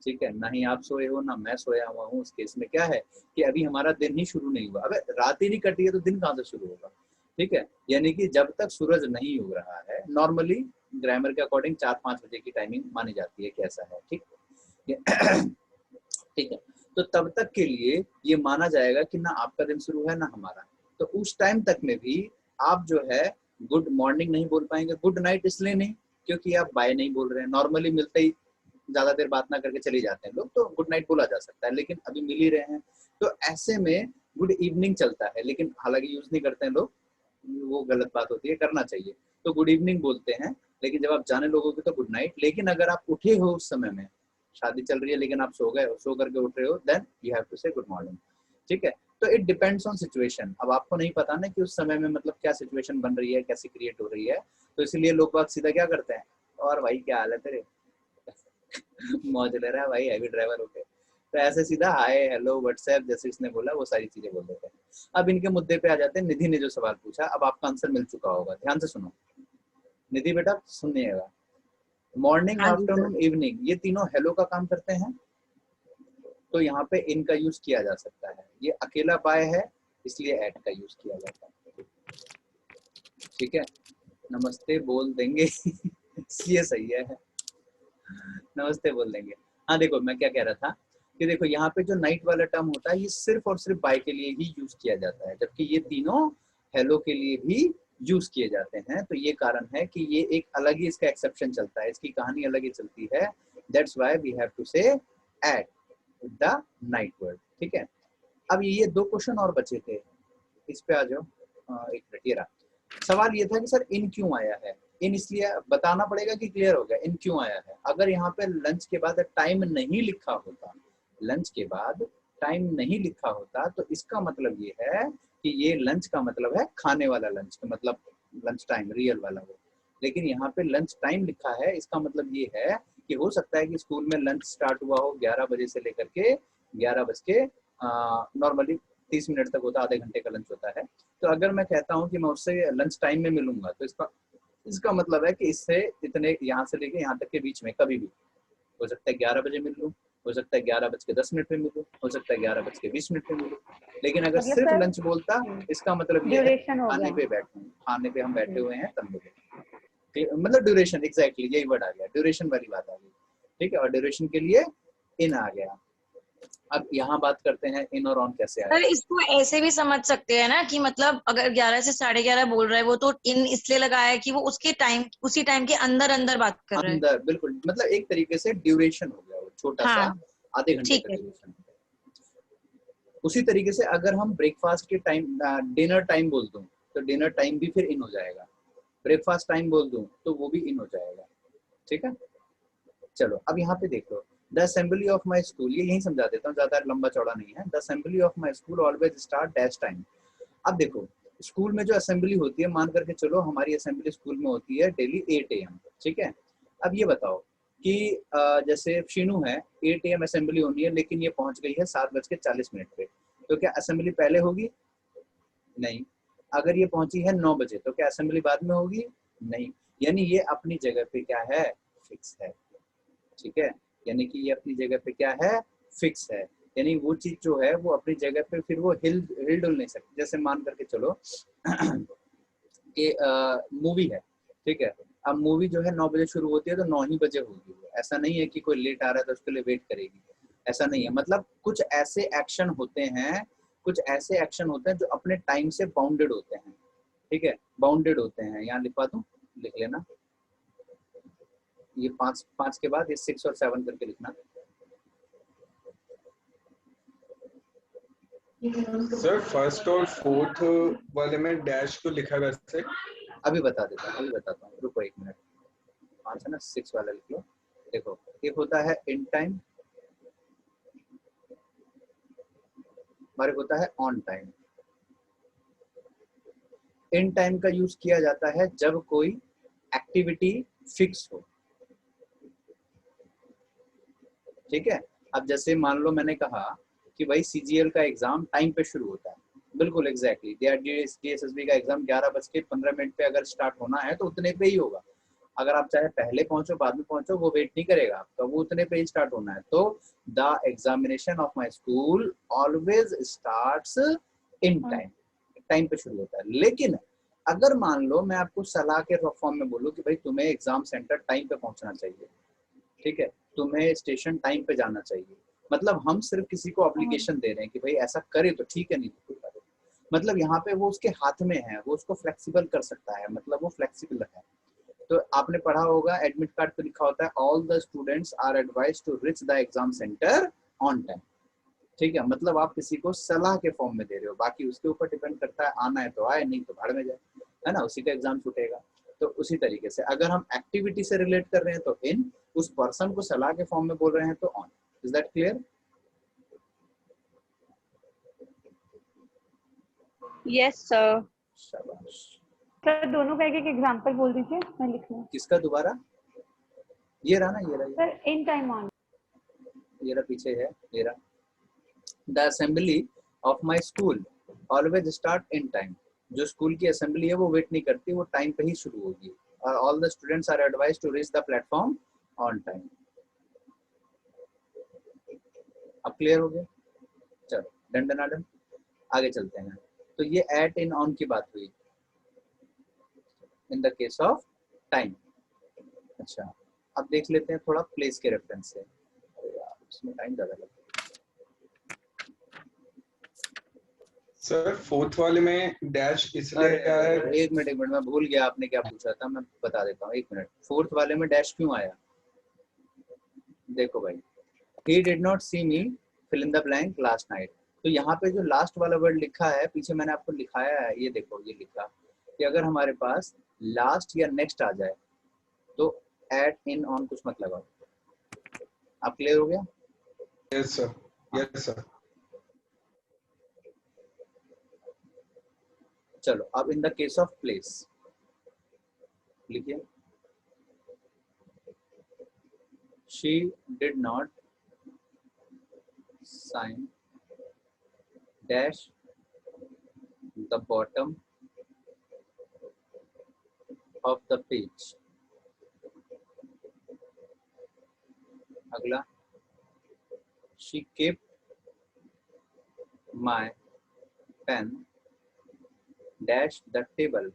ठीक है, ना ही आप सोए हो ना मैं सोया हुआ हूँ। उस केस में क्या है कि अभी हमारा दिन ही शुरू नहीं हुआ। अगर रात ही नहीं कटी है तो दिन कहाँ से शुरू होगा, ठीक है। यानी कि जब तक सूरज नहीं उग रहा है, नॉर्मली ग्रामर के अकॉर्डिंग 4-5 बजे की टाइमिंग मानी जाती है कि ऐसा है, ठीक ठीक है। तो तब तक के लिए ये माना जाएगा कि ना आपका दिन शुरू है ना हमारा। तो उस टाइम तक में भी आप जो है गुड मॉर्निंग नहीं बोल पाएंगे, गुड नाइट इसलिए नहीं क्योंकि आप बाय नहीं बोल रहे हैं। नॉर्मली मिलते ही ज्यादा देर बात ना करके चले जाते हैं लोग, तो गुड नाइट बोला जा सकता है, लेकिन अभी मिल ही रहे हैं तो ऐसे में गुड इवनिंग चलता है, लेकिन हालांकि यूज नहीं करते हैं लोग, वो गलत बात होती है, करना चाहिए। तो गुड इवनिंग बोलते हैं, लेकिन जब आप जाने लोगोगे तो गुड नाइट। लेकिन अगर आप उठे हो उस समय में, शादी चल रही है लेकिन आप सो गए, सो करके उठ रहे हो, देन यू हैव टू से गुड मॉर्निंग। ठीक है, तो इट डिपेंड्स ऑन सिचुएशन। अब आपको नहीं पता ना कि उस समय में मतलब क्या सिचुएशन बन रही है, कैसी क्रिएट हो रही है, तो इसलिए लोग बात सीधा क्या करते हैं, और भाई क्या हाल है तेरे मौज ले रहा है भाई, हैवी ड्राइवर होके, तो ऐसे सीधा हाय हेलो व्हाट्सएप जैसे इसने बोला वो सारी चीजें बोल देते हैं। अब इनके मुद्दे पे आ जाते हैं। निधि ने जो सवाल पूछा, अब आपका आंसर मिल चुका होगा, ध्यान से सुनो निधि बेटा, सुनिएगा। मॉर्निंग, आफ्टरनून, इवनिंग, ये तीनों हेलो का काम करते हैं, तो यहाँ पे इनका यूज किया जा सकता है। ये अकेला बाय है इसलिए एट का यूज किया जाता है। ठीक है, नमस्ते बोल देंगे ये सही है, नमस्ते बोल देंगे। हाँ देखो मैं क्या कह रहा था कि देखो यहाँ पे जो नाइट वाला टर्म होता है ये सिर्फ और सिर्फ बाय के लिए ही यूज किया जाता है, जबकि ये तीनों हेलो के लिए भी यूज किए जाते हैं। तो ये कारण है कि ये एक अलग ही इसका एक्सेप्शन चलता है, इसकी कहानी अलग ही चलती है। That's why we have to say at the night word. ठीक है, अब ये दो क्वेश्चन और बचे थे, इस पे आ जाओ। एक मिनट, ये रहा सवाल। ये था कि सर इन क्यों आया है, इन इसलिए बताना पड़ेगा कि क्लियर हो गया इन क्यों आया है। अगर यहाँ पे लंच के बाद टाइम नहीं लिखा होता, लंच के बाद टाइम नहीं लिखा होता, तो इसका मतलब ये है कि ये लंच का मतलब है खाने वाला लंच, मतलब लंच टाइम रियल वाला वो। लेकिन यहाँ पे लंच टाइम लिखा है, इसका मतलब ये है कि हो सकता है कि स्कूल में लंच स्टार्ट हुआ हो 11 बजे से लेकर के 11 बज के नॉर्मली 30 मिनट तक होता है, आधे घंटे का लंच होता है। तो अगर मैं कहता हूँ कि मैं उससे लंच टाइम में मिलूंगा, तो इसका मतलब है कि इससे इतने यहाँ से लेके यहाँ तक के बीच में कभी भी हो सकता है 11 बजे मिल लूँ, हो सकता है 11:10 में मिलूँ, हो सकता है 11:20 में मिलूँ। लेकिन अगर मतलब सिर्फ सर लंच बोलता, इसका मतलब ये है ड्यूरेशन हो खाने गया। पे बैठे, खाने पे हम बैठे हुए हैं तब मिले, मतलब ड्यूरेशन, एग्जैक्टली यही वर्ड आ गया, ड्यूरेशन वाली बात आ गई। ठीक है, और ड्यूरेशन के लिए इन आ गया। अब यहाँ बात करते हैं इन और ऑन कैसे आया। सर इसको ऐसे भी समझ सकते हैं ना कि मतलब अगर 11 से 11:30 बोल रहा है वो, तो इन इसलिए लगाया है कि वो उसके टाइम, उसी टाइम के अंदर अंदर बात कर रहा है। अंदर, बिल्कुल, मतलब एक तरीके से ड्यूरेशन हो गया वो छोटा सा, हाँ, आधे घंटे ठीक का है। ड्यूरेशन। उसी तरीके से अगर हम ब्रेकफास्ट के टाइम डिनर टाइम बोल दूं, तो डिनर टाइम भी फिर इन हो जाएगा। ब्रेकफास्ट टाइम बोल दूं तो वो भी इन हो जाएगा। ठीक है, चलो अब यहाँ पे देख लो, the assembly of my school, ये यही समझा देता हूँ, ज्यादा लंबा चौड़ा नहीं है। The assembly of my school always start dash time. अब देखो स्कूल में जो असेंबली होती है, मान करके चलो हमारी असेंबली स्कूल में होती है डेली 8 AM। ठीक है, अब ये बताओ कि जैसे शीनू है, 8 AM असेंबली होनी है, लेकिन ये पहुंच गई है 7:40 पे, तो क्या असेंबली पहले होगी? नहीं। अगर ये पहुंची है 9 बजे, तो क्या असेंबली बाद में होगी? नहीं। यानी ये अपनी जगह पे क्या है, फिक्स है। ठीक है, यानी कि ये अपनी जगह पे क्या है, फिक्स है। यानी वो चीज जो है वो अपनी जगह पे फिर वो हिल डुल नहीं सकती। जैसे मान करके चलो कि मूवी है, ठीक है, अब मूवी जो है 9 बजे शुरू होती है तो 9 ही बजे होगी। ऐसा नहीं है कि कोई लेट आ रहा है तो उसके लिए वेट करेगी, ऐसा नहीं है। मतलब कुछ ऐसे एक्शन होते हैं, कुछ ऐसे एक्शन होते हैं जो अपने टाइम से बाउंडेड होते हैं। ठीक है, बाउंडेड होते हैं। यहाँ लिखवा दूं, लिख लेना, ये 5 के बाद ये 6 और 7 करके लिखना। सर फर्स्ट और फोर्थ वाले में डैश क्यों लिखा है वैसे? अभी बता देता हूँ, अभी बताता हूँ, रुको 1 मिनट। 5 है ना, 6 वाला लिख लो। देखो एक होता है इन टाइम, हमारे होता है ऑन टाइम। इन टाइम का यूज किया जाता है जब कोई एक्टिविटी फिक्स हो। ठीक है, अब जैसे मान लो मैंने कहा कि भाई CGL का एग्जाम टाइम पे शुरू होता है, बिल्कुल एग्जैक्टली। DSSB का एग्जाम 11:15 पे अगर स्टार्ट होना है तो उतने पे ही होगा। अगर आप चाहे पहले पहुंचो बाद में पहुंचो, वो वेट नहीं करेगा आपका, वो उतने पे ही स्टार्ट होना है। तो the examination of my school always starts in time, time पे शुरू होता है। लेकिन अगर मान लो मैं आपको सलाह के फॉर्म में बोलूं कि भाई तुम्हें एग्जाम सेंटर टाइम पे पहुंचना चाहिए, ठीक है, तुम्हें स्टेशन टाइम पे जाना चाहिए, मतलब हम सिर्फ किसी को ऑब्लिगेशन दे रहे हैं कि भाई ऐसा करे तो ठीक है, नहीं तो करे। मतलब यहाँ पे वो उसके हाथ में है, वो उसको फ्लेक्सिबल कर सकता है, मतलब वो फ्लेक्सिबल है। तो आपने पढ़ा होगा एडमिट कार्ड पे लिखा होता है all the students are advise to reach the exam centre on time. ठीक है, मतलब आप किसी को सलाह के फॉर्म में दे रहे हो, बाकी उसके ऊपर डिपेंड करता है, आना है तो आए, नहीं तो भाड़ में जाए, है ना, उसी का एग्जाम छूटेगा। तो उसी तरीके से अगर हम एक्टिविटी से रिलेट कर रहे हैं तो इन, उस पर्सन को सलाह के फॉर्म में बोल रहे हैं तो on. Is that clear? Yes sir. शाबाश। सर दोनों का एक एग्जांपल बोल दीजिए, मैं लिख लूं। किसका दोबारा? ये रहा ना, ये रहा, सर इन टाइम ऑन। ये रहा पीछे है, ये रहा। The assembly of my school always start in time. जो स्कूल की असेंबली है वो वेट नहीं करती, वो टाइम पे ही शुरू होगी। और all the students are advise to reach the platform on time. अब क्लियर हो गया? चलो डन डन डन, आगे चलते हैं। तो ये एट इन ऑन की बात हुई in the case of time. अच्छा, अब देख लेते हैं थोड़ा प्लेस के रेफरेंस से। अरे यार इसमें टाइम ज्यादा लगता है। सर फोर्थ वाले में डैश इसलिए क्या है? एक मिनट मैं भूल गया, आपने क्या पूछा था, मैं बता देता हूँ, एक मिनट। फोर्थ वाले में डैश क्यों आया? देखो भाई, he did not see me fill in the blank last night। तो यहाँ पे जो लास्ट वाला वर्ड लिखा है, पीछे मैंने आपको लिखाया है, ये देखो, ये लिखा कि अगर हमारे पास लास्ट या नेक्स्ट आ जाए तो एट इन ऑन कुछ मत लगाओ। आप क्लियर हो गया? Yes sir, yes sir. चलो अब in the case of place लिखिए। she did not sign dash the bottom of the page। अगला, she kept my pen dash the table।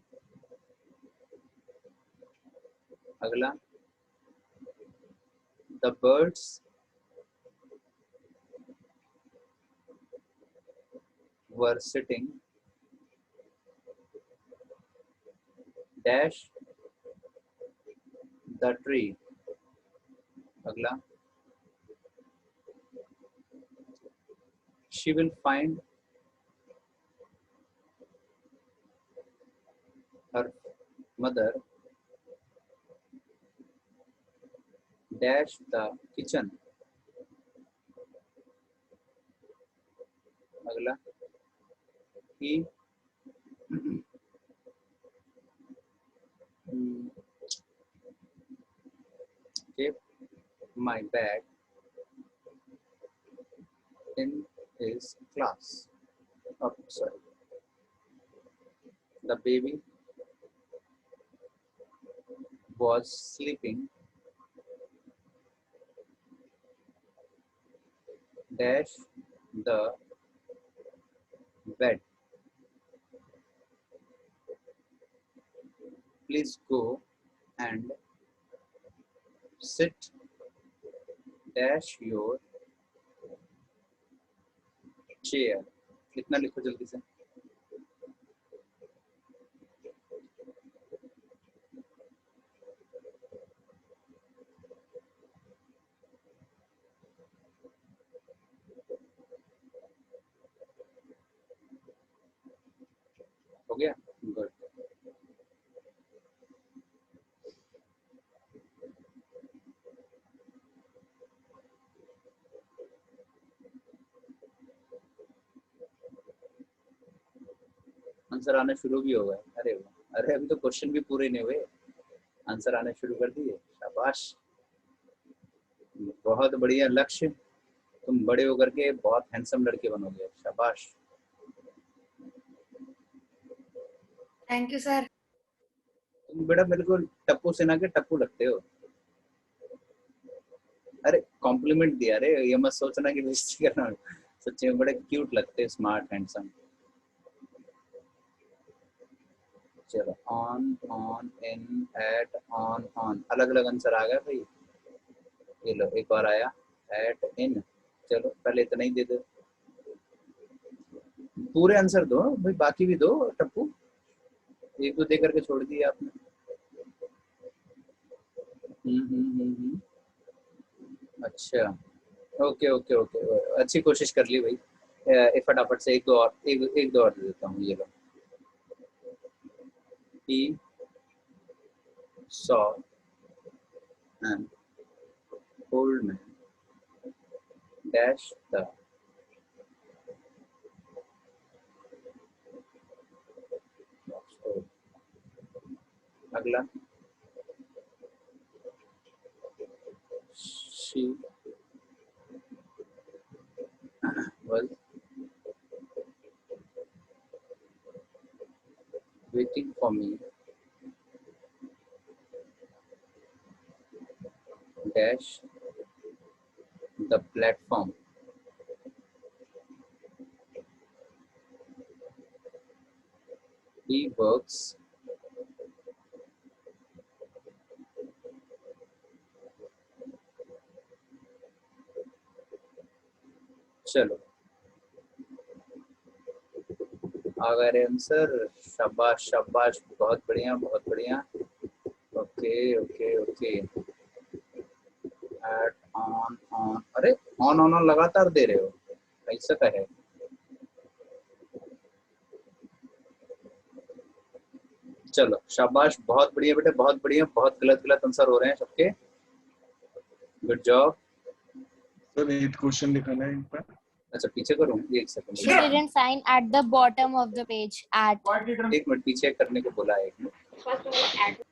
अगला, the birds were sitting dash the tree। अगला, she will find her mother dash the kitchen। अगला, he kept my bag in his class। Oh, sorry, the baby was sleeping dash the bed। Please go and sit dash your chair। कितना लिखो जल्दी से। हो गया? Good. Answer आने शुरू भी हो गए। अरे वाह, अरे अभी तो क्वेश्चन भी पूरे नहीं हुए, आंसर आने शुरू कर दिए। शाबाश, बहुत बढ़िया लक्ष्य, तुम बड़े होकर के बहुत हैंडसम लड़के बनोगे। शाबाश। Thank you sir. तुम बेटा बिल्कुल टप्पू सेना के टप्पू लगते हो। अरे कॉम्प्लीमेंट दिया रे, ये मत सोचना कि बेइज्जती करना। सच्ची में बड़े क्यूट लगते, स्मार्ट हैंडसम। चलो on on in at on on, अलग अलग आंसर आ गया भाई। ये लो एक बार आया एट इन। चलो पहले इतना ही दे दो, पूरे आंसर दो भाई, बाकी भी दो टप्पू, एक दो दे करके छोड़ दिया आपने। अच्छा, ओके ओके ओके, अच्छी कोशिश कर ली भाई। ये फटाफट से एक दो और दे देता हूँ। ये लो, he saw an old man dash the bookstore. अगला, she was waiting for me dash the platform. He works चलो आ गए आंसर। शाबाश शाबाश, बहुत बढ़िया बहुत बढ़िया। Okay okay okay, at on on, अरे ऑन ऑन ऑन लगातार दे रहे हो, ऐसा का है। चलो शाबाश, बहुत बढ़िया बेटे, बहुत बढ़िया। बहुत गलत गलत आंसर हो रहे हैं सबके, गुड जॉब। सर 8 क्वेश्चन लिखना है इन पर। अच्छा पीछे करूँ, एक She second, didn't sign at the bottom of the page. At. एक मिनट पीछे करने को बोला है, एक मिनट।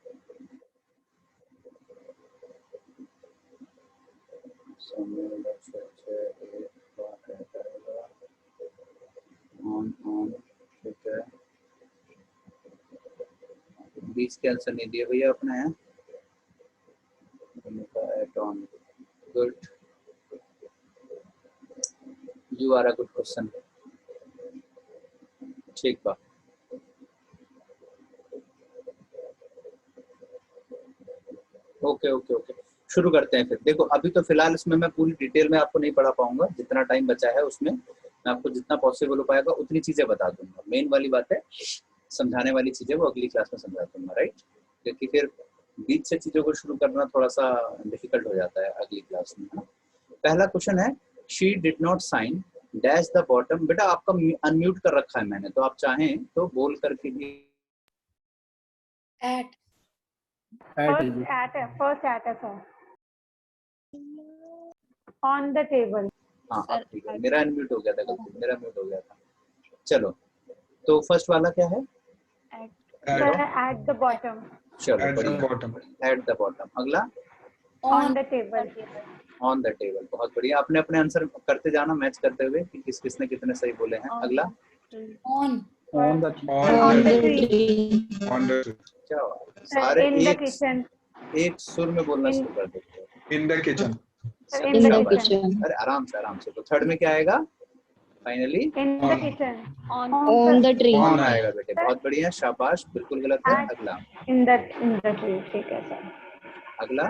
ऑन ऑन, ठीक है। 20 के आंसर नहीं दिए भैया अपने हैं। At on, good, you are a good question. ठीक बा, ओके ओके ओके, शुरू करते हैं फिर। देखो अभी तो फिलहाल इसमें मैं पूरी डिटेल में आपको नहीं पढ़ा पाऊंगा, जितना टाइम बचा है उसमें मैं आपको जितना पॉसिबल हो पाएगा उतनी चीजें बता दूंगा। मेन वाली बात है, समझाने वाली चीजें वो अगली क्लास में समझा दूंगा, राइट? क्योंकि फिर बीच से चीजों को शुरू करना थोड़ा सा डिफिकल्ट हो जाता है अगली क्लास में, है ना। पहला क्वेश्चन है, she did not sign dash the bottom. बेटा आपका अनम्यूट कर रखा है मैंने, तो आप चाहें तो बोल करके भी At. First at है sir. On the table. हाँ अब ठीक है, मेरा अनम्यूट हो गया था, गलती मेरा म्यूट हो गया था। चलो तो फर्स्ट वाला क्या है? Sir, at the bottom. चलो At the बढ़िया, bottom. At the bottom. अगला, On the table. On the table, बहुत बढ़िया। अपने अपने आंसर करते जाना मैच करते हुए कि किस किसने कितने सही बोले हैं। अगला, On. On the On the tree. On the क्या हुआ? Sir, सारे in the एक kitchen. एक सुर में बोलना शुरू कर देते हो। in the kitchen. Sir, in the शाबाश। kitchen. अरे आराम से आराम से। तो थर्ड में क्या आएगा finally? In the On. kitchen. On the tree. On आएगा बेटे, बहुत बढ़िया शाबाश, बिल्कुल गलत है। अगला, In the tree. ठीक है sir. अगला,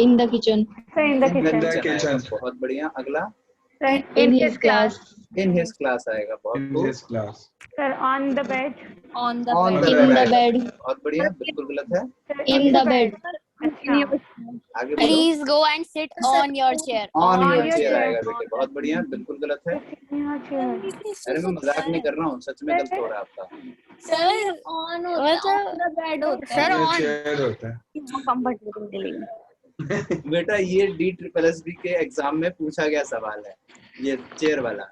In the kitchen. Sir, in the In the kitchen. kitchen आएगा, kitchen. बहुत बढ़िया। अगला, Sir, In his class. In his class आएगा, बहुत In खूब। his class. Sir, on the bed. On the on bed. The In bed the bed. बहुत बढ़िया, बिल्कुल गलत है। Sir, In the bed. अच्छा. आगे बोलो। Please go and sit on your chair. On On your your chair chair. आएगा बेटे, बहुत बढ़िया, बिल्कुल गलत है। यहाँ chair. अरे मैं मजाक नहीं कर रहा हूँ, सच में गलत हो रहा है आपका। Sir, on होता है, on the bed होता है. Sir, ये on. chair होता है। Comfortable के लिए. बेटा ये DSSS के एग्जाम में पूछा गया सवाल है, ये चेयर वाला,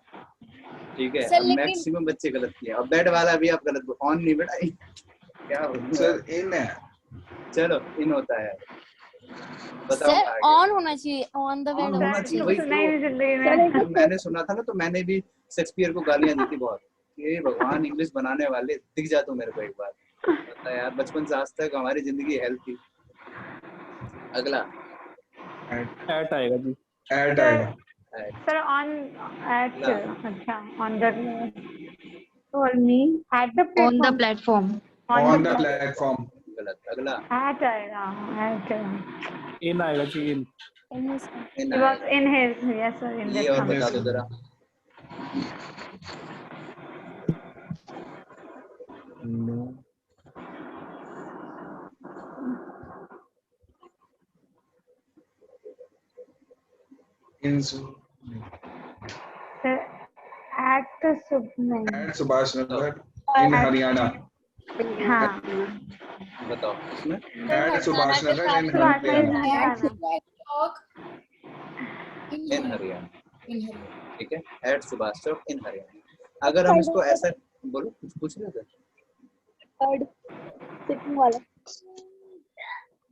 ठीक है। Sir, अब लेकिन- मैक्सिमम बच्चे गलत किए, अब बेड वाला भी आप गलत। ऑन नहीं बेटा, क्या हो सर in है। चलो इन होता है। बताओ Sir, आगे। on होना चाहिए. On the On bed होना होना चाहिए, चाहिए. वही सुना ही नहीं तो। जिंदगी में. जब मैंने सुना था ना तो मैंने भी शेक्सपियर को गालियां दी थी बहुत, ये भगवान इंग्लिश बनाने वाले, दिख जा तू मेरे को एक बार। पता यार, बचपन से आज तक हमारी जिंदगी हेल्थ थी। अगला, at आएगा जी। At Sir, आएगा। sir, on at ना। अच्छा on the told me at the On the platform. platform. On the platform. गलत। अगला, At आएगा. At. In आएगा जी, in। In his in He was आएगा। in his. Yes sir. In ये this और one. बता दो जरा। No. इन सर एट नहीं, एट सुभाष नगर इन हरियाणा। हाँ बताओ इसमें। एट सुभाष नगर इन सुभाष हरियाणा। इन हरियाणा, ठीक है, एट सुभाष चौक इन हरियाणा। अगर हम इसको ऐसा बोलो, कुछ पूछ रहे थे? थर्ड सेकंड वाला,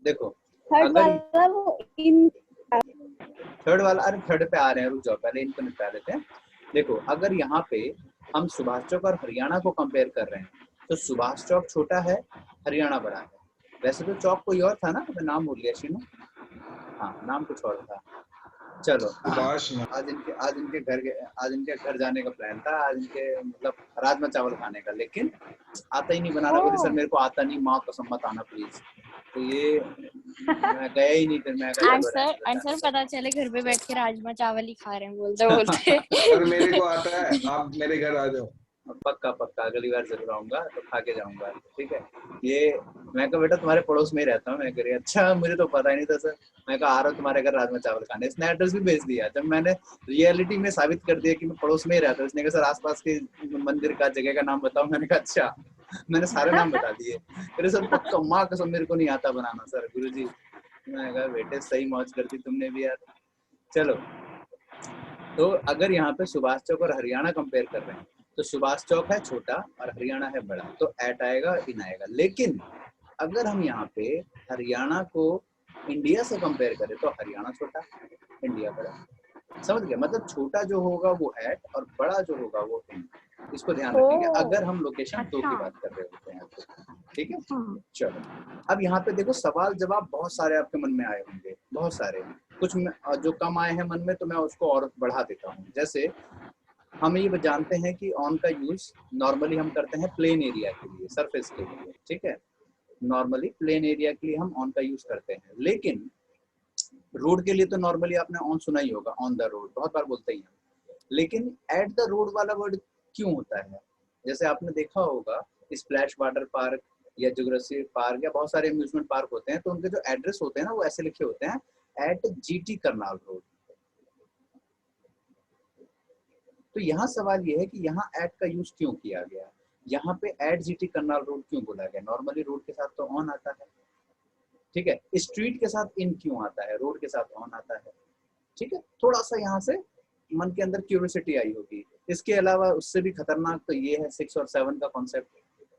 देखो थर्ड अगर वाला वो इन थर्ड वाला, अरे थर्ड पे आ रहे हैं, रुक जाओ, पहले इनको निपटा लेते हैं। देखो अगर यहाँ पे हम सुभाष चौक और हरियाणा को कंपेयर कर रहे हैं तो सुभाष चौक छोटा है, हरियाणा बड़ा है। वैसे तो चौक कोई और था ना, मैं नाम भूल गया शीनू, हाँ नाम कुछ और था। चलो आज इनके घर जाने का प्लान था, आज इनके मतलब राजमा चावल खाने का, लेकिन आता ही नहीं बनाना। बोले सर मेरे को आता नहीं, माँ कसम मत आना प्लीज। तो ये मैं गया ही नहीं, फिर मैं आंसर पता चले घर पे बैठ के राजमा चावल ही खा रहे हैं बोलते बोलते। और मेरे को आता है, आप मेरे घर आ जाओ। पक्का पक्का अगली बार जरूर आऊंगा तो खा के जाऊंगा, ठीक है। ये मैं कहा बेटा तुम्हारे पड़ोस में ही रहता हूँ, मैं कह रही अच्छा मुझे तो पता ही नहीं था सर। मैं कहा आ रहा हूँ तुम्हारे घर राजमा चावल खाने। इसने एड्रेस भी भेज दिया। जब मैंने रियलिटी में साबित कर दिया कि मैं पड़ोस में ही रहता हूँ, इसने कहा सर आसपास के मंदिर का जगह का नाम बताओ। मैंने कहा अच्छा, मैंने सारे नाम बता दिए। फिर सर पक्का माँ कसम मेरे को नहीं आता बनाना सर गुरुजी। मैंने कहा बेटे सही मौज करती तुमने भी यार। चलो तो अगर यहाँ पे सुभाष चौक और हरियाणा कंपेयर कर रहे हैं तो सुभाष चौक है छोटा और हरियाणा है बड़ा, तो एट आएगा, इन आएगा। लेकिन अगर हम यहाँ पे हरियाणा को इंडिया से कंपेयर करें तो हरियाणा छोटा, इंडिया बड़ा। समझ गए? मतलब छोटा जो होगा वो एट और बड़ा जो होगा वो इन। इसको ध्यान रखेंगे अगर हम लोकेशन 2 की बात कर रहे होते हैं तो, ठीक है। चलो अब यहाँ पे देखो सवाल जवाब बहुत सारे आपके मन में आए होंगे, बहुत सारे। कुछ जो कम आए हैं मन में तो मैं उसको और बढ़ा देता हूँ। जैसे हम ये जानते हैं कि ऑन का यूज नॉर्मली हम करते हैं प्लेन एरिया के लिए, सरफेस के लिए, ठीक है। नॉर्मली प्लेन एरिया के लिए हम ऑन का यूज करते हैं, लेकिन रोड के लिए तो नॉर्मली आपने ऑन सुना ही होगा, ऑन द रोड बहुत बार बोलते ही हैं। लेकिन एट द रोड वाला वर्ड क्यों होता है? जैसे आपने देखा होगा स्प्लैश वाटर पार्क या जुरासिक पार्क या बहुत सारे अम्यूजमेंट पार्क होते हैं, तो उनके जो एड्रेस होते हैं ना वो ऐसे लिखे होते हैं, एट GT करनाल रोड। तो यहाँ सवाल ये है कि यहाँ एट का यूज क्यों किया गया, यहाँ पे एट GT करनाल रोड क्यों बोला गया? नॉर्मली रोड के साथ तो ऑन आता है, ठीक है। स्ट्रीट के साथ इन क्यों आता है, रोड के साथ ऑन आता है, ठीक है। थोड़ा सा यहाँ से मन के अंदर क्यूरियोसिटी आई होगी। इसके अलावा उससे भी खतरनाक तो ये है 6 और 7 का कॉन्सेप्ट,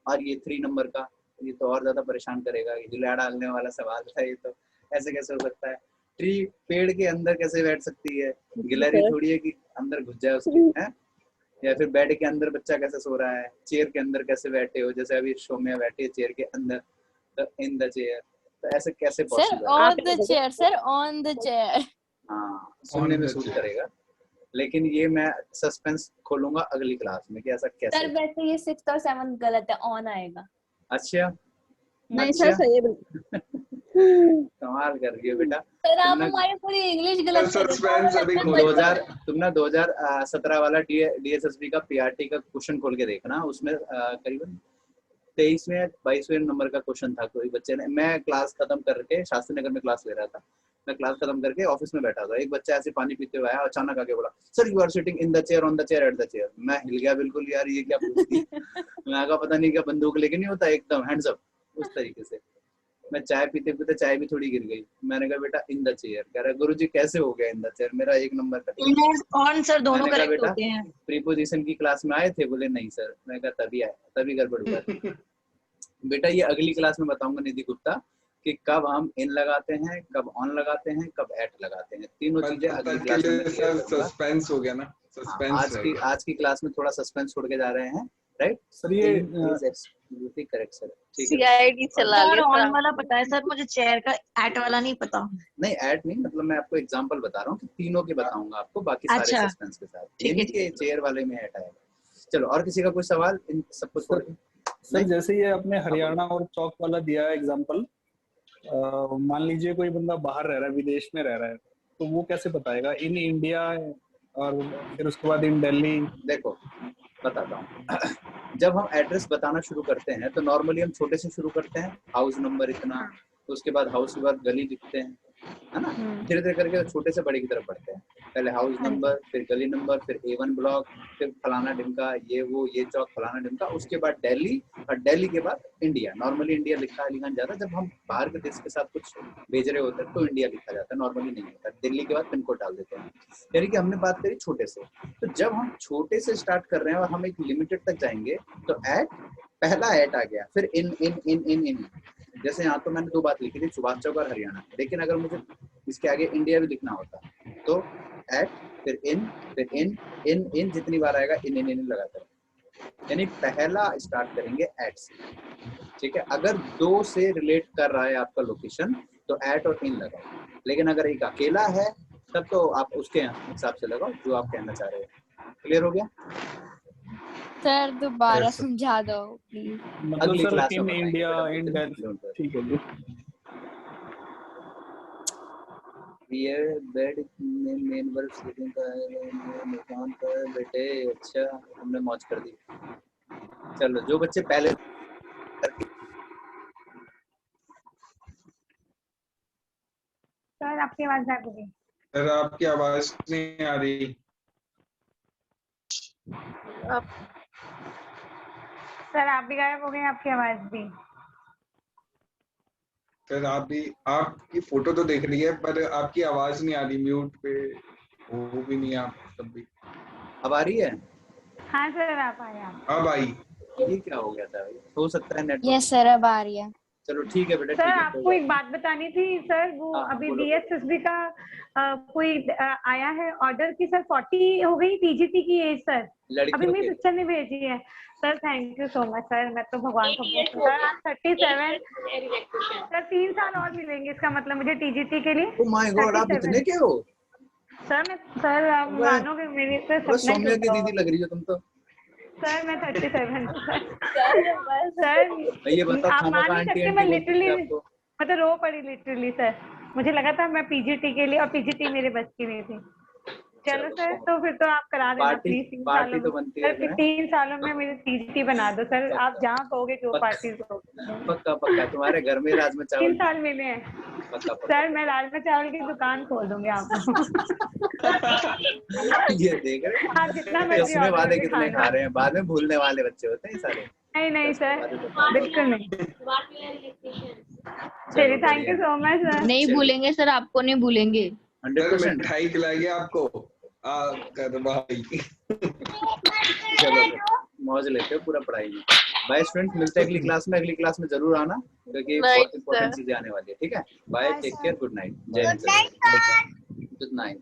और ये 3 नंबर का, ये तो और ज्यादा परेशान करेगा। हिला डालने वाला सवाल था ये तो, ऐसे कैसे हो सकता है? ट्री पेड़ के अंदर कैसे बैठ सकती है? गिलहरी थोड़ी है कि अंदर घुस जाए उसके, है? या फिर बेड के अंदर बच्चा कैसे सो रहा है? चेयर के अंदर कैसे बैठे हो, जैसे अभी सौम्या बैठी है चेयर के अंदर, तो इन द चेयर, तो ऐसे कैसे possible? Sir on the chair, sir on the chair. हाँ सुनने में सूट करेगा, लेकिन ये मैं सस्पेंस खोलूंगा अगली क्लास में कि ऐसा कैसे। सर वैसे ये 6 और 7 गलत है, ऑन आएगा। अच्छा नहीं सर सही है बिल्कुल। कमाल कर रही है बेटा। सर आप हमारी पूरी इंग्लिश गलत कर रहे हो। तुम ना 2017 वाला DSSB का PRT का क्वेश्चन खोल के देखना, उसमें करीबन 23वें 22वें नंबर का क्वेश्चन था। कोई बच्चे ने, मैं क्लास खत्म करके शास्त्री नगर में क्लास ले रहा था, मैं क्लास खत्म करके ऑफिस में बैठा था, एक बच्चा ऐसे पानी पीते हुए आया, अचानक आके बोला sir you are sitting in the chair, on the chair, at the chair. मैं हिल गया बिल्कुल, यार ये क्या पूछती है। मैं कहा पता नहीं क्या बंदूक लेके नहीं होता एकदम हैंड्स अप, उस तरीके से। मैं चाय पीते पीते चाय भी थोड़ी गिर गई। मैंने कहा बेटा इन द चेयर। कह रहा गुरुजी कैसे हो गया इन द चेयर, मेरा 1 नंबर का ऑन सर दोनों करेक्ट होते हैं। प्रीपोजिशन की क्लास में आए थे? बोले नहीं सर। मैं कहा तभी आया, तभी गड़बड़ हुआ। बेटा ये अगली क्लास में बताऊंगा निधि गुप्ता कि कब हम इन लगाते हैं, कब ऑन लगाते हैं, कब एट लगाते हैं, तीनों चीजें अगली क्लास में। सस्पेंस हो गया ना, सस्पेंस। आज की क्लास में थोड़ा सस्पेंस छोड़ के जा रहे हैं, राइट सर? ये करेक्ट सर, ठीक है। CID चला सर लिया ऑन वाला पता है सर, मुझे चेयर का एट वाला नहीं पता। नहीं एट नहीं, मतलब मैं आपको एग्जांपल बता रहा हूँ कि तीनों के बताऊंगा आपको, बाकी सारे अच्छा। सस्पेंस के साथ। ये नहीं कि चेयर वाले में एट आएगा। चलो और किसी का कोई सवाल इन सब कुछ? सर जैसे ये अपने हरियाणा और चौक वाला दिया है एग्जांपल, मान लीजिए कोई बंदा बाहर रह रहा है, विदेश में रह रहा है, तो वो कैसे बताएगा इन इंडिया और फिर उसके बाद इन दिल्ली? देखो बताता हूँ। जब हम एड्रेस बताना शुरू करते हैं तो नॉर्मली हम छोटे से शुरू करते हैं, हाउस नंबर इतना, तो उसके बाद हाउस के बाद गली लिखते हैं, है ना। धीरे धीरे करके छोटे से बड़े की तरफ बढ़ते हैं। पहले हाउस नंबर, फिर गली नंबर, फिर A1 ब्लॉक, फिर फलाना ढिमका, ये वो, ये चौक, फलाना ढिमका, उसके बाद दिल्ली, और दिल्ली के बाद इंडिया। नॉर्मली इंडिया लिखा नहीं जाता, जब हम बाहर के देश के साथ कुछ भेज रहे होते हैं तो इंडिया लिखा जाता है, नॉर्मली नहीं होता। दिल्ली के बाद पिन कोड डाल देते हैं। यानी कि हमने बात करी छोटे से, तो जब हम छोटे से स्टार्ट कर रहे हैं और हम एक लिमिटेड तक जाएंगे तो पहला एट आ गया, फिर इन। जैसे यहाँ तो मैंने 2 बात लिखी थी, सुभाष चौक और हरियाणा, लेकिन अगर मुझे इसके आगे इंडिया भी लिखना होता तो एट, फिर इन, जितनी बार आएगा इन लगाता है। यानी पहला स्टार्ट करेंगे एट से, ठीक है। अगर 2 से रिलेट कर रहा है आपका लोकेशन तो एट और इन लगाओ, लेकिन अगर एक अकेला है तब तो आप उसके हिसाब से लगाओ जो आप कहना चाह रहे हो। क्लियर हो गया? सर दोबारा समझा दो प्लीज। मतलब अगली सर क्लास इन में इंडिया बताएंगे, इन बताएंगे। ठीक है जी। ये बेड में मेन वर्क स्लीपिंग का है, मकान का है बेटे। अच्छा, हमने मौज कर दी। चलो, जो बच्चे पहले सर आपकी आवाज गायब हो गई। सर आपकी आवाज नहीं आ रही। सर आप भी गायब हो गए, आपकी आवाज भी। सर आप भी, आपकी फोटो तो देख ली है पर आपकी आवाज नहीं आ रही, म्यूट पे वो भी नहीं आप तब भी। अब आ रही है? हाँ सर आप आए आप। अब आई। ये क्या हो गया था? हो सकता है नेटवर्क। यस सर अब आ रही है। चलो ठीक है बेटा, सर ठीक है। आपको एक बात बतानी थी सर, वो हाँ, अभी बोलो। DSSB का कोई आया है ऑर्डर की सर 40 हो गई TGT की एज सर। अभी लड़कियों मेरी के सिस्टर ने भेजी है sir. Thank you so much sir, मैं तो भगवान को सर आप 37 सर 3 साल और मिलेंगे, इसका मतलब मुझे TGT के लिए। ओ माय गॉड, आप 37 इतने के हो? सर सर आप वाह। मानोगे मेरे से बस सपना सौम्या की टूटा दीदी लग रही हो तुम तो। सर मैं 37 सर ये बताओ, आप खामा मान का नहीं आंटी सकते, आंटी मैं बोलती थी लिटरली आपको। मैं तो रो पड़ी लिटरली सर। मुझे लगा था मैं PGT के लिए, और PGT मेरे बस की नहीं थी। चलो सर, तो फिर तो आप करा देना पार्टी प्लीज 3 पार्टी सालों तो में बनती है सर। ना। 3 सालों में मेरी TGT बना दो सर, आप जहाँ कहोगे जो पक्का। पार्टी हो। पक्का पक्का, तुम्हारे घर में राजमा 3 चावल। साल मिले हैं पक्का पक्का। सर, मैं राजमा चावल की दुकान खोल दूंगी आपको। ये देख रहे आप जितना मर्जी उसमें ऑर्डर वादे करके कितने खाना। खा रहे हैं, बाद में भूलने वाले बच्चे होते हैं सारे। नहीं सर, बिल्कुल नहीं। चलिए thank you so much sir. नहीं भूलेंगे सर, आपको नहीं भूलेंगे। 100%। मिठाई खिलाएंगे आपको। कर भाई। चलो फिर, मौज लेते हो पूरा पढ़ाई में। बाय स्टूडेंट्स, मिलते हैं अगली क्लास में। अगली क्लास में जरूर आना क्योंकि बहुत इंपॉर्टेंट चीजें आने वाली है। ठीक है, bye, take care, good night, जय हिंद, गुड नाइट।